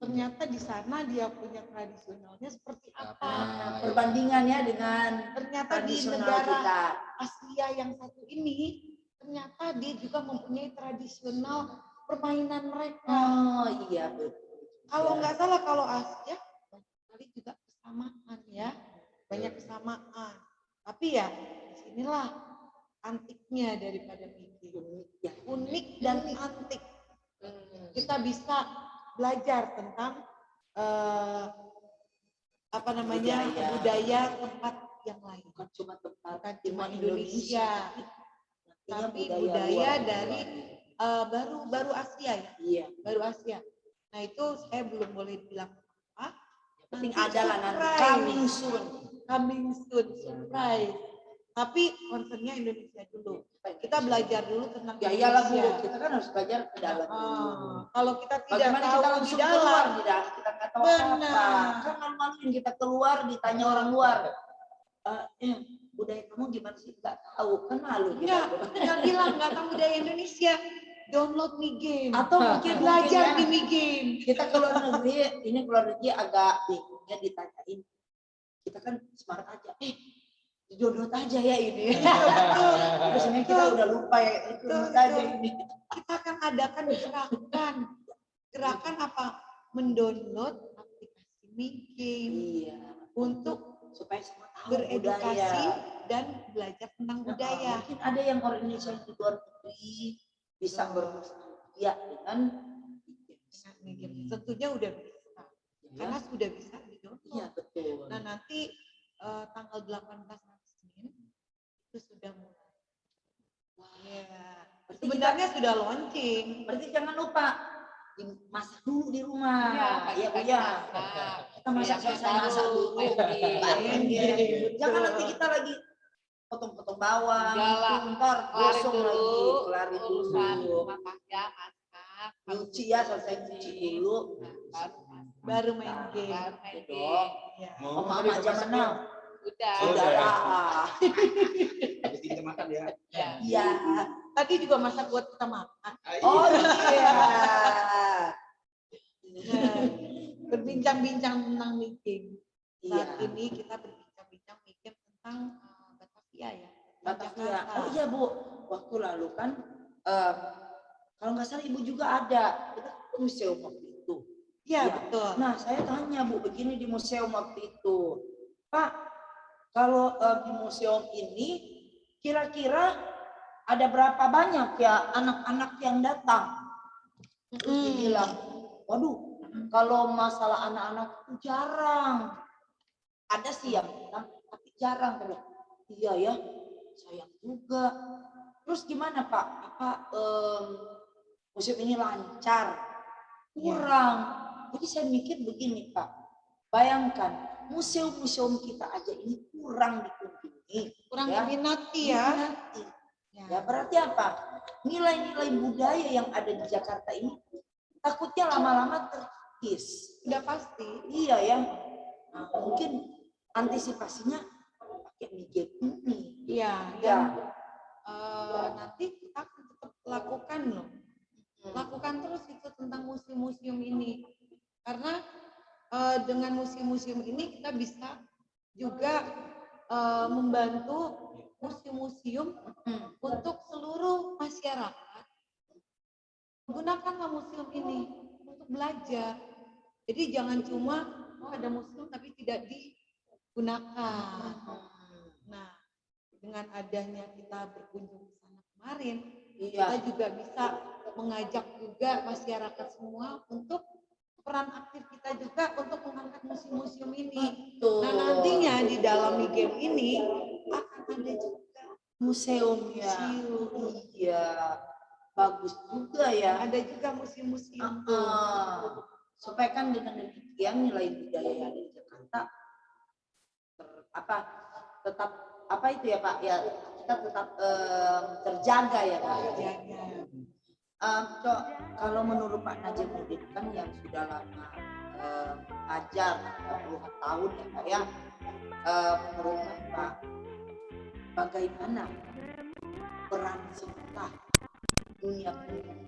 ternyata di sana dia punya tradisionalnya seperti apa. Perbandingannya dengan Ternyata di tradisional negara kita. Asia yang satu ini, ternyata dia juga mempunyai tradisional permainan mereka. Oh iya betul. Kalau nggak salah, kalau Asia kali juga kesamaan ya, banyak kesamaan. Tapi ya disinilah antiknya daripada Migi. Unik dan antik. Kita bisa belajar tentang apa namanya budaya tempat yang lain. Bukan cuma tempat, Bukan cuma Indonesia, tapi budaya dari baru Asia ya. Iya. Baru Asia. Nah itu saya belum boleh bilang apa. Penting Nanti adalah nanti surprise. coming soon. Coming soon, surprise. Tapi concernnya Indonesia dulu. Kita belajar dulu tentang Ya iyalah Bu, Indonesia. kita kan harus belajar ke dalam. Kalau kita tidak Bagaimana tahu kita di langsung dalam, keluar di dalam, kita nggak tahu apa-apa. Benar. Kan malu-maluin kita keluar ditanya orang luar. Budaya kamu gimana sih? Nggak tahu, kan malu. enggak, tinggal bilang nggak tahu budaya Indonesia. Download Mi Game. Atau mungkin belajar di ya, Mi Game. kita keluar negeri, ini keluar negeri agak bingungnya ditanyain. Kita kan smart aja. Download aja ya ini. Biasanya kita udah lupa ya, download aja ini. Kita akan adakan gerakan apa? Mendownload aplikasi Mi Game. Iya. Untuk supaya semua tahu beredukasi budaya dan belajar tentang budaya. Mungkin ada yang orang Indonesia di luar negeri bisa bernostalgia dengan Mi Game. Tentunya udah bisa. Karena sudah bisa di-download. Iya betul. Nah nanti tanggal 18 hari Senin itu sudah mulai. Ya. Sebenarnya sudah launching. Berarti jangan lupa masak dulu di rumah. Iya, Bu ya. Kita masak dulu. Jangan nanti kita lagi potong-potong bawang, ntar gosong lagi, kelarin dulu. Nyuci ya, selesai nyuci dulu. Baru main game. Mama zaman now. Udah lah. Habis kita makan ya. Iya. Tadi juga masak buat kita makan. Oh iya. Nah, berbincang-bincang tentang Mi Game. Saat Iya. ini kita berbincang-bincang Mi Game tentang Batavia ya. Batavia. Jakarta. Oh iya Bu, waktu lalu kan kalau nggak salah Ibu juga ada museum waktu itu. Iya, Ya. betul. Nah saya tanya Bu begini di museum waktu itu, Pak, kalau di museum ini kira-kira ada berapa banyak ya anak-anak yang datang? Terus dia bilang, waduh, kalau masalah anak-anak itu jarang. Ada sih yang bilang, tapi jarang. Saya bilang, iya ya, sayang juga. Terus gimana Pak? Apa museum ini lancar? Kurang. Jadi saya mikir begini Pak, bayangkan museum-museum kita aja ini kurang dikunjungi. Kurang ya. diminati ya. Diminati. Ya berarti apa? Nilai-nilai budaya yang ada di Jakarta ini takutnya lama-lama terkikis. Udah pasti. Iya ya. Nah, mungkin antisipasinya pakai Mi Game ini. Iya. Ya. Nanti kita akan tetap lakukan loh. Lakukan terus itu tentang museum-museum ini. Karena dengan museum-museum ini kita bisa juga membantu museum-museum untuk seluruh masyarakat. Gunakanlah museum ini untuk belajar. Jadi jangan cuma ada museum tapi tidak digunakan. Nah, dengan adanya kita berkunjung ke sana kemarin, kita juga bisa mengajak juga masyarakat semua untuk peran aktif kita juga untuk mengangkat museum-museum ini. Nah nantinya di dalam Mi Game ini akan ada juga museumnya. Iya, bagus juga ya. Ada juga museum-museum. Supaya kan dengan demikian demikian nilai budaya yang ada di Jakarta tetap apa itu ya Pak ya, kita tetap terjaga ya Pak. Kalau menurut Pak Najamuddin kan yang sudah lama ajar puluhan tahun ya Pak ya, menurut Bapak bagaimana peran serta dunia pendidikan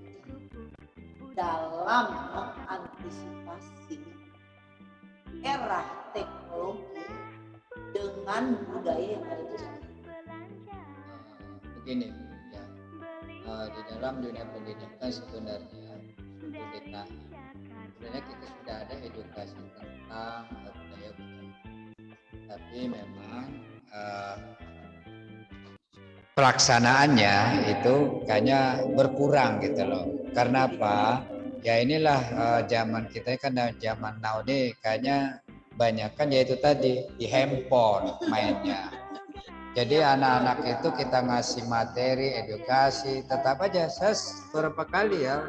dalam mengantisipasi era teknologi dengan budaya yang ada di sana? Begini ya, di dalam dunia pendidikan sebenarnya untuk kita sudah ada edukasi tentang budaya Betawi, tapi memang pelaksanaannya itu kayaknya berkurang gitu loh. Karena apa? Ya inilah zaman kita kan zaman now ini kayaknya banyak kan yaitu tadi di handphone mainnya. Jadi anak-anak itu kita ngasih materi, edukasi, tetap aja. Saya beberapa kali ya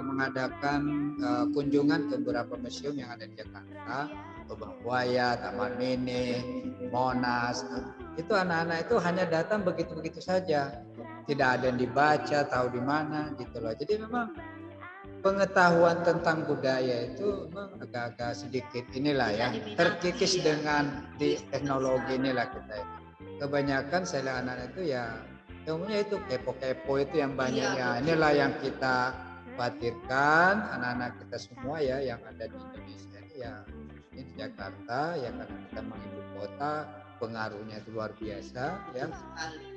mengadakan kunjungan ke beberapa museum yang ada di Jakarta, Lubang Buaya, Taman Mini, Monas. Itu anak-anak itu hanya datang begitu-begitu saja, tidak ada yang dibaca, tahu di mana gitu loh. Jadi memang pengetahuan tentang budaya itu memang agak-agak sedikit inilah ya, terkikis dengan di teknologi inilah kita itu. Kebanyakan saya lihat anak-anak itu ya umumnya itu kepo-kepo itu yang banyaknya. Inilah yang kita khawatirkan anak-anak kita semua ya yang ada di Indonesia ini ya, ini di Jakarta ya, karena kita ibu kota pengaruhnya itu luar biasa ya.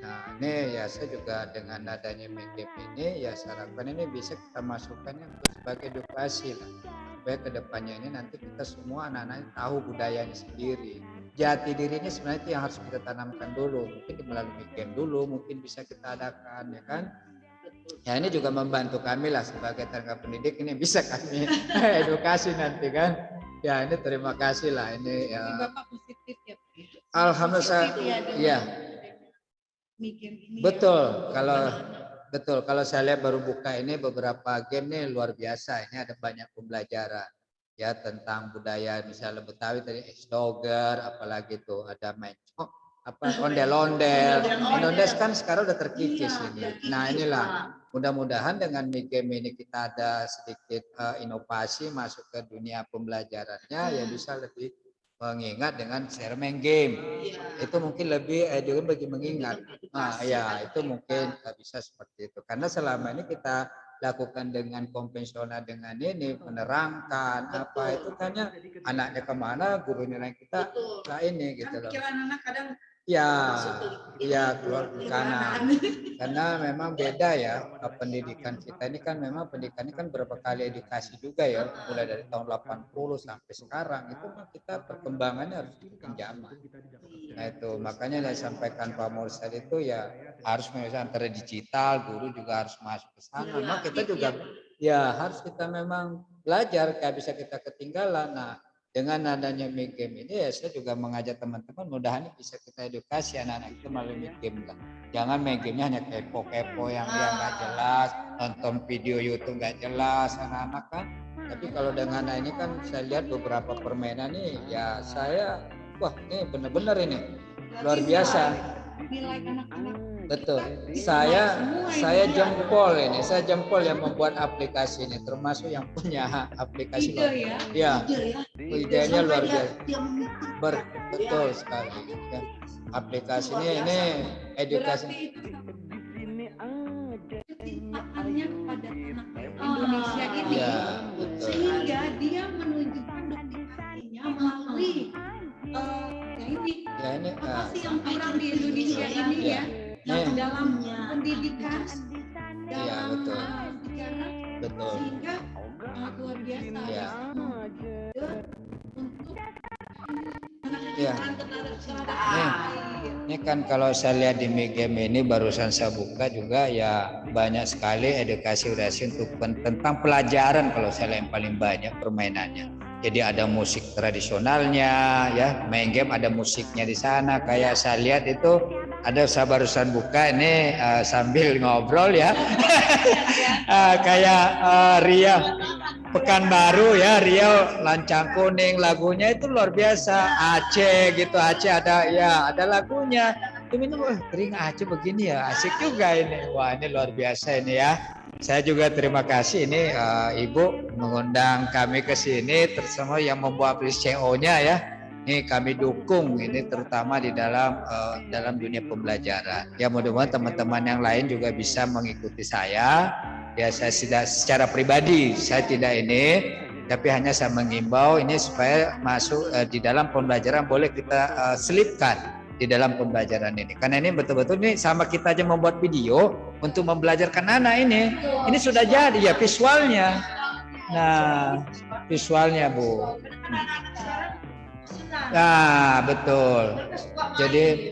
Nah ini ya saya juga dengan adanya MIGEM ini ya saya harapkan ini bisa kita masukkannya sebagai edukasi lah, supaya kedepannya ini nanti kita semua anak-anak tahu budayanya sendiri, jati dirinya sebenarnya itu yang harus kita tanamkan dulu, mungkin melalui MIGEM dulu mungkin bisa kita adakan ya kan. Ya ini juga membantu kami lah sebagai tenaga pendidik, ini bisa kami edukasi nanti kan. Ya ini terima kasih lah ini ya. Bapak positif ya. Alhamdulillah ya. Betul, kalau saya lihat baru buka ini beberapa game nih luar biasa, ini ada banyak pembelajaran ya tentang budaya misalnya Betawi tadi Doger, apalagi tuh ada main ondel-ondel. Ondel kan sekarang udah terkikis ini. Nah inilah mudah-mudahan dengan MIGEM ini kita ada sedikit inovasi masuk ke dunia pembelajarannya ya, bisa lebih mengingat dengan share main game. Itu mungkin lebih juga bagi mengingat. Nah ya itu mungkin bisa seperti itu, karena selama ini kita lakukan dengan konvensional dengan ini menerangkan apa itu kan anaknya kemana gurunya yang kita lah ini gitu loh. Anak kadang ya keluar ke kanan, karena memang beda ya pendidikan kita ini kan, memang pendidikan ini kan berapa kali edukasi juga ya, mulai dari tahun 80 sampai sekarang itu kita perkembangannya harus ikutin zaman. Nah itu makanya saya sampaikan Pak Mursad itu ya harus misalnya antara digital, guru juga harus masuk ke sana. Nah kita juga ya harus kita memang belajar, kayak bisa kita ketinggalan. Nah dengan adanya MIGEM ini ya saya juga mengajak teman-teman mudahan bisa kita edukasi anak-anak itu melalui MIGEM lah. Jangan MIGEM-nya hanya kepo-kepo yang nggak jelas, nonton video YouTube nggak jelas anak-anak kan. Tapi kalau dengan ini kan saya lihat beberapa permainan nih ya saya wah ini benar-benar ini luar biasa. Nilai anak-anak. Betul. Saya jempol ini, saya jempol yang membuat aplikasi ini, termasuk yang punya aplikasi. Ide ya. Idenya luar biasa. Betul sekali. Ya. Aplikasi ini edukasi. Kecintaannya kepada anak Indonesia ini, ya, sehingga dia menunjukkan dedikasinya melalui ini apa sih yang kurang di Indonesia ini ya, dalam pendidikan, dalam sejarah, sehingga luar biasa ya. Ya. Ini kan kalau saya lihat di MIGEM ini barusan saya buka juga ya banyak sekali edukasi untuk tentang pelajaran, kalau saya lihat yang paling banyak permainannya. Jadi ada musik tradisionalnya ya, main game ada musiknya di sana. Kayak saya lihat itu ada, saya barusan buka ini sambil ngobrol ya. Kayak Ria Pekanbaru ya, Riau, Lancang Kuning, lagunya itu luar biasa. Aceh gitu, Aceh ada lagunya. Itu minum, telinga Aceh begini ya, asik juga ini. Wah, ini luar biasa ini ya. Saya juga terima kasih ini Ibu mengundang kami ke sini, terutama yang membawa CO-nya ya. Ini kami dukung ini terutama di dalam dunia pembelajaran. Ya mudah-mudahan teman-teman yang lain juga bisa mengikuti saya. Ya saya secara pribadi saya tidak ini, tapi hanya saya mengimbau ini supaya masuk di dalam pembelajaran boleh kita selipkan di dalam pembelajaran ini. Karena ini betul-betul ini sama kita aja membuat video untuk membelajarkan anak ini. Ini sudah jadi ya visualnya. Nah, visualnya Bu. Nah, betul.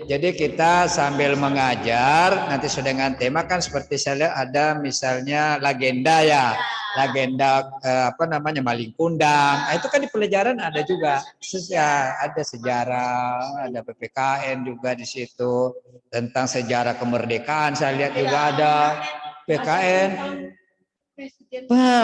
Jadi kita sambil mengajar nanti sudah dengan tema kan seperti saya lihat ada misalnya legenda ya. Legenda Maling Kundang. Nah, itu kan di pelajaran ada juga. Ada sejarah, ada PPKN juga di situ tentang sejarah kemerdekaan saya lihat juga ada PKN.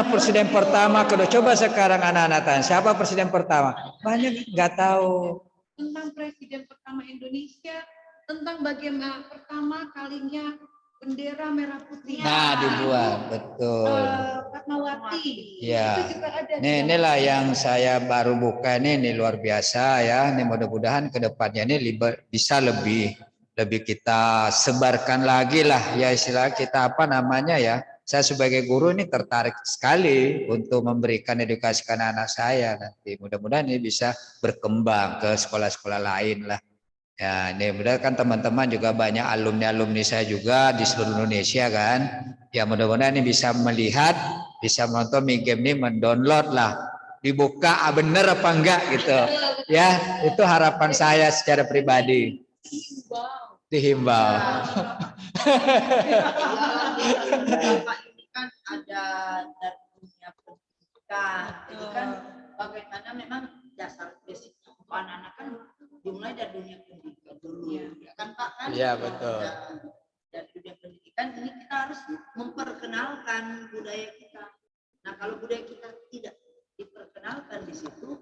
Presiden pertama, kedua. Coba sekarang anak-anak tanya, siapa presiden pertama? Banyak nggak tahu. Tentang presiden pertama Indonesia, tentang bagaimana pertama kalinya bendera merah putih. Nah, dibuat, betul. Fatmawati. Ya. Itu juga ada. Inilah yang saya baru buka ini luar biasa ya. Ini mudah-mudahan kedepannya ini bisa lebih kita sebarkan lagi lah ya istilah kita ya. Saya sebagai guru ini tertarik sekali untuk memberikan edukasi ke anak saya nanti. Mudah-mudahan ini bisa berkembang ke sekolah-sekolah lain lah. Ya, ini mudah kan teman-teman juga banyak alumni saya juga di seluruh Indonesia kan. Ya mudah-mudahan ini bisa melihat, bisa menonton game ini, mendownload lah. Dibuka bener apa enggak gitu. Ya, itu harapan saya secara pribadi. Dihimbau. Ini kan ada dari dunia pendidikan, jadi kan bagaimana memang dasar basic anak-anak kan dimulai dari dunia pendidikan dulu, kan Pak kan? Iya betul. Dari dunia pendidikan ini kita harus memperkenalkan budaya kita. Nah kalau budaya kita tidak diperkenalkan di situ,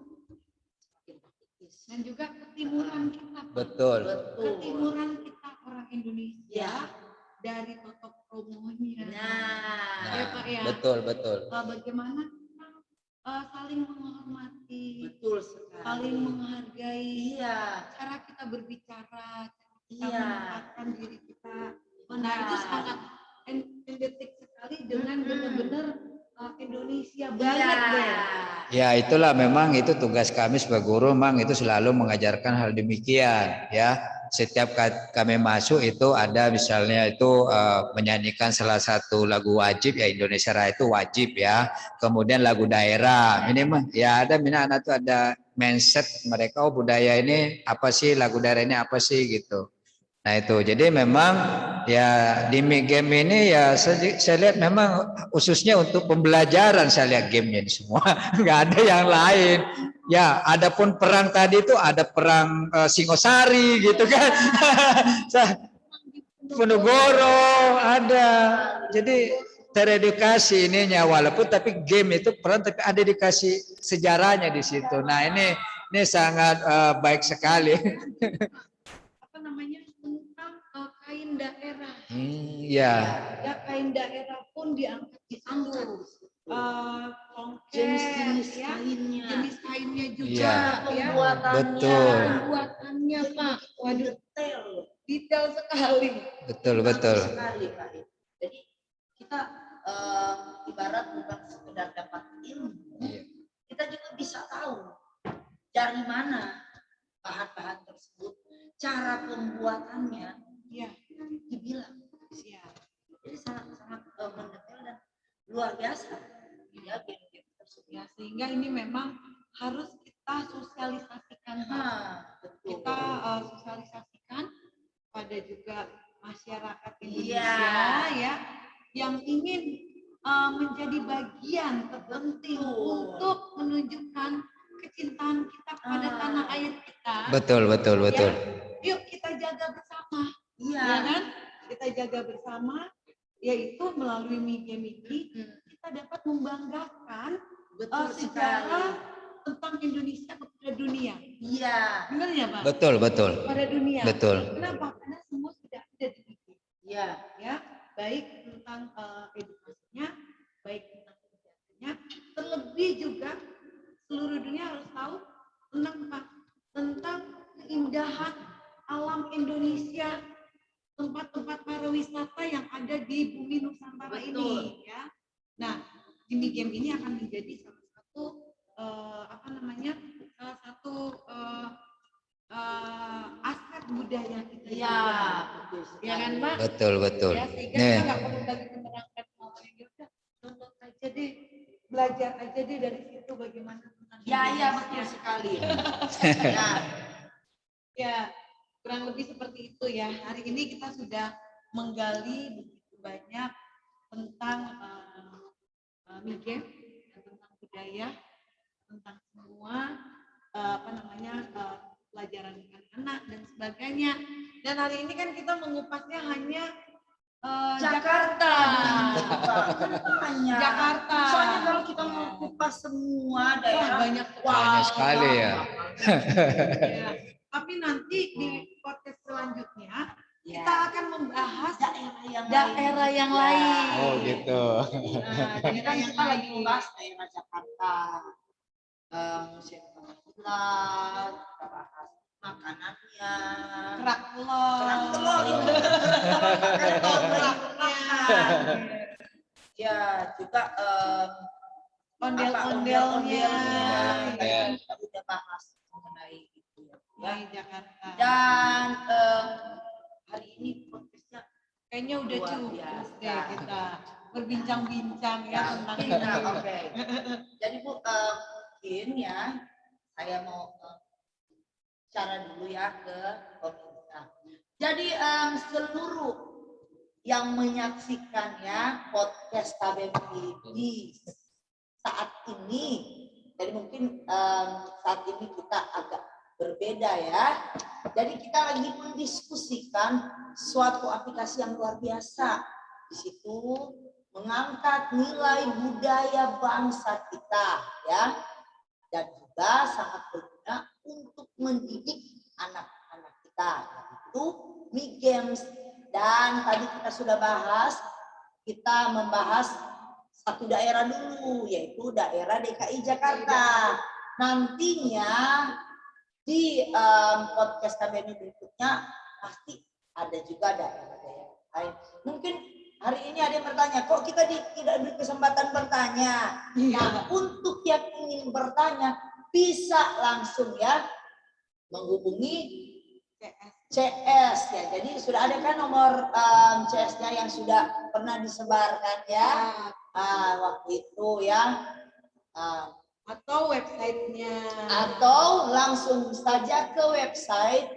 dan juga ketimuran kita. Betul. Ketimuran kita orang Indonesia dari totok promonya. Ya Pak ya. Betul. Bagaimana kita saling menghormati, betul sekali. saling menghargai. Cara kita berbicara, kita menempatkan diri kita. Nah itu sangat identik sekali dengan benar-benar Indonesia banget deh. Ya itulah memang itu tugas kami sebagai guru, memang itu selalu mengajarkan hal demikian ya. Setiap kami masuk itu ada misalnya itu menyanyikan salah satu lagu wajib ya, Indonesia Raya itu wajib ya. Kemudian lagu daerah ini mah ya ada anak tuh ada mindset mereka budaya ini apa sih, lagu daerah ini apa sih gitu. Nah itu jadi memang ya di game ini ya saya lihat memang khususnya untuk pembelajaran saya lihat gamenya ini semua nggak ada yang lain ya. Adapun perang tadi itu ada perang Singosari gitu kan. Penogoro ada, jadi teredukasi ininya walaupun tapi game itu peran tapi ada dikasih sejarahnya di situ. Nah ini sangat baik sekali. Kain daerah. Ya, kain daerah pun diangkat diambil. Jenis kainnya. Jenis kainnya juga. Iya. Pembuatannya. Betul. Pembuatannya Pak. Waduh, detail sekali. Betul. Sekali, Pak. Jadi kita ibarat bukan sekedar dapat ilmu, kita juga bisa tahu dari mana bahan-bahan tersebut, cara pembuatannya. Dibilang jadi sangat mendetail dan luar biasa ya game tersebut ya, sehingga ini memang harus kita sosialisasikan. Kita sosialisasikan pada juga masyarakat Indonesia ya yang ingin menjadi bagian terpenting untuk menunjukkan kecintaan kita pada tanah air kita. Betul. Ya, yuk kita jaga bersama. Ya kan? Kita jaga bersama, yaitu melalui game ini kita dapat membanggakan sejarah tentang Indonesia kepada dunia. Iya. Benar ya Pak? Betul, betul. Pada dunia. Betul. Kenapa? Karena semua sudah ada di buku. Iya. Ya, baik tentang edukasinya, baik tentang kegiatannya, terlebih juga seluruh dunia harus tahu tentang apa? Tentang keindahan alam Indonesia, tempat-tempat pariwisata yang ada di bumi Nusantara ini, ya. Nah, Jimmy Game ini akan menjadi salah satu salah satu aset budaya kita. Iya, betul. Ya kan, Pak? Betul, betul. Ya, sehingga kita nggak perlu lagi menerangkan yang udah nonton aja deh, belajar aja deh dari situ bagaimana tentang Iya, betul sekali. Ya. Ya, kurang lebih seperti itu ya. Hari ini kita sudah menggali begitu banyak tentang Migem, tentang budaya, tentang semua pelajaran anak-anak dan sebagainya. Dan hari ini kan kita mengupasnya hanya Jakarta. Hanya Jakarta. Soalnya kalau kita mau kupas semua daerah banyak sekali ya. Ya. Tapi nanti di podcast selanjutnya ya, kita akan membahas daerah yang lain. Oh gitu. Nah, daerah yang kita lagi membahas daerah Jakarta, museum penampilan, kita bahas makanannya, kerak telur itu, ya juga ondel-ondelnya, kita udah bahas mengenai itu ya. Jakarta. Dan hari ini podcastnya kayaknya udah cukup deh kita berbincang-bincang ya tentang ini. Oke. Jadi Bu, mungkin ya saya mau bicara dulu ya ke pemirsa. Jadi seluruh yang menyaksikan ya podcast KBMI di saat ini, jadi mungkin saat ini kita agak berbeda ya. Jadi kita lagi mendiskusikan suatu aplikasi yang luar biasa. Di situ mengangkat nilai budaya bangsa kita ya, dan juga sangat berguna untuk mendidik anak-anak kita, yaitu Migems. Dan tadi kita sudah bahas, kita membahas satu daerah dulu, yaitu daerah DKI Jakarta. Nantinya di podcast KBMI berikutnya pasti ada juga daerah-daerah lain. Mungkin hari ini ada yang bertanya, kok kita tidak diberi kesempatan bertanya? Nah, untuk yang ingin bertanya bisa langsung ya menghubungi CS ya. Jadi sudah ada kan nomor CS-nya yang sudah pernah disebarkan ya waktu itu ya. Atau websitenya, atau langsung saja ke website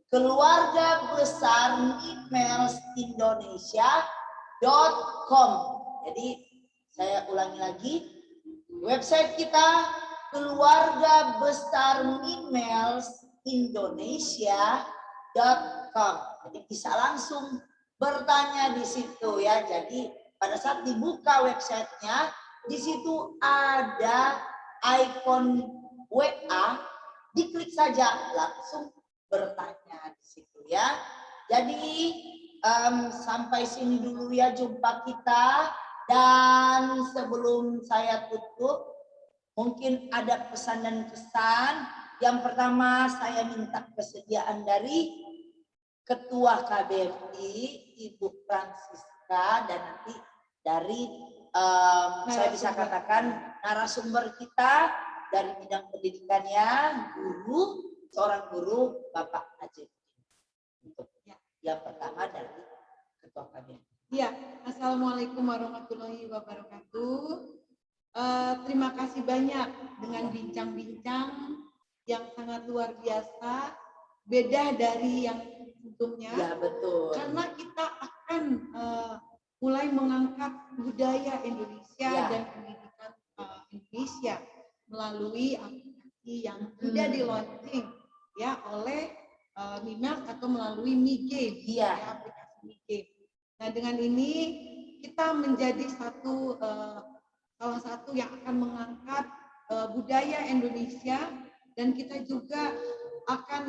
Keluarga Besar Mimels Indonesia.com. Jadi saya ulangi lagi, website kita Keluarga Besar Mimels Indonesia.com. Jadi bisa langsung bertanya di situ ya. Jadi pada saat dibuka websitenya, di situ ada ikon WA, diklik saja langsung bertanya di situ ya. Jadi sampai sini dulu ya jumpa kita, dan sebelum saya tutup mungkin ada pesan dan kesan. Yang pertama saya minta kesediaan dari Ketua KBMI Ibu Francisca, dan nanti dari saya bisa katakan narasumber kita dari bidang pendidikannya, seorang guru Bapak Ajib. Yang pertama dari Ketua KBMI. Ya, Assalamualaikum warahmatullahi wabarakatuh. Terima kasih banyak dengan bincang-bincang yang sangat luar biasa, beda dari yang sebelumnya. Ya, betul. Karena kita akan mulai mengangkat budaya Indonesia dan pendidikan Indonesia melalui aplikasi yang sudah di-launching ya oleh Mimels atau melalui Migem, ya, aplikasi Migem. Nah, dengan ini kita menjadi satu salah satu yang akan mengangkat budaya Indonesia, dan kita juga akan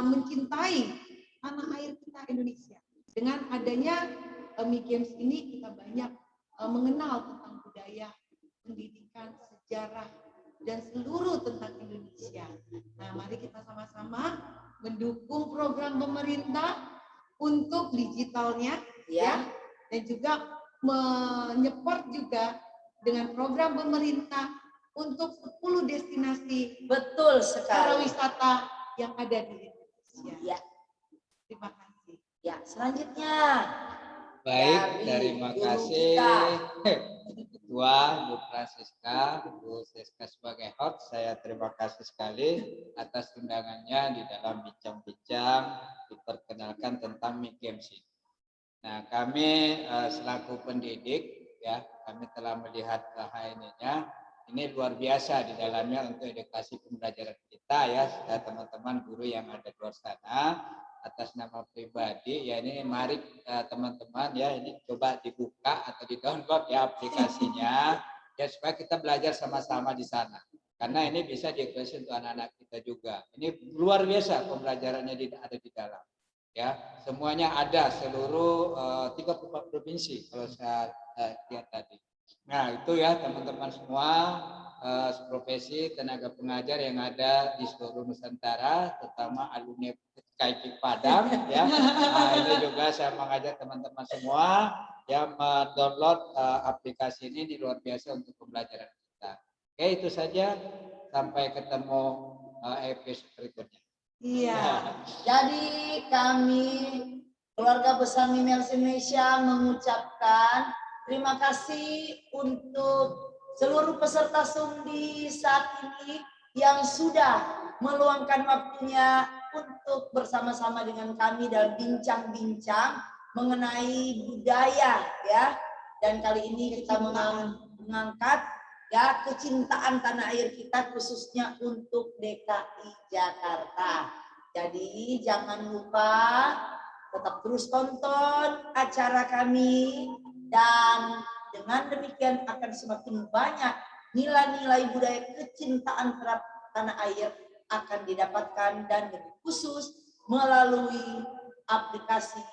mencintai tanah air kita Indonesia. Dengan adanya Mi Games ini kita banyak mengenal tentang budaya, pendidikan, sejarah, dan seluruh tentang Indonesia. Nah, mari kita sama-sama mendukung program pemerintah untuk digitalnya, ya, dan juga menyeport juga dengan program pemerintah untuk 10 destinasi Betul sekali. wisata yang ada di Indonesia. Ya. Terima kasih. Ya, selanjutnya. Baik, Dari terima guru kasih kita. Ketua Bu Francisca, Bu Siska sebagai host. Saya terima kasih sekali atas undangannya di dalam bincang-bincang diperkenalkan tentang Mi Games ini. Nah, kami selaku pendidik, ya, kami telah melihat HNI-nya. Ini luar biasa di dalamnya untuk edukasi pembelajaran kita, ya, teman-teman guru yang ada di luar sana. Atas nama pribadi, ya, ini mari teman-teman, ya, ini coba dibuka atau di-download ya aplikasinya, ya, supaya kita belajar sama-sama di sana. Karena ini bisa diedukasi untuk anak-anak kita juga. Ini luar biasa pembelajarannya ada di dalam. Ya, semuanya ada seluruh 34 provinsi kalau saya lihat tadi. Nah, itu ya teman-teman semua profesi tenaga pengajar yang ada di seluruh Nusantara, terutama alumni KIP Padang, ya. Nah, ini juga saya mengajak teman-teman semua yang mendownload aplikasi ini, di luar biasa untuk pembelajaran kita. Oke, itu saja. Sampai ketemu episode berikutnya. Iya. Jadi kami keluarga besar Mimels Indonesia mengucapkan terima kasih untuk seluruh peserta Sundi saat ini yang sudah meluangkan waktunya untuk bersama-sama dengan kami dalam bincang-bincang mengenai budaya, ya. Dan kali ini kita mengangkat, ya, kecintaan tanah air kita khususnya untuk DKI Jakarta. Jadi jangan lupa tetap terus tonton acara kami, dan dengan demikian akan semakin banyak nilai-nilai budaya kecintaan terhadap tanah air akan didapatkan, dan lebih khusus melalui aplikasi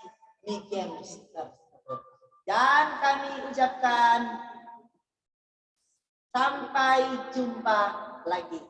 Mi Games tersebut. Dan kami ucapkan sampai jumpa lagi.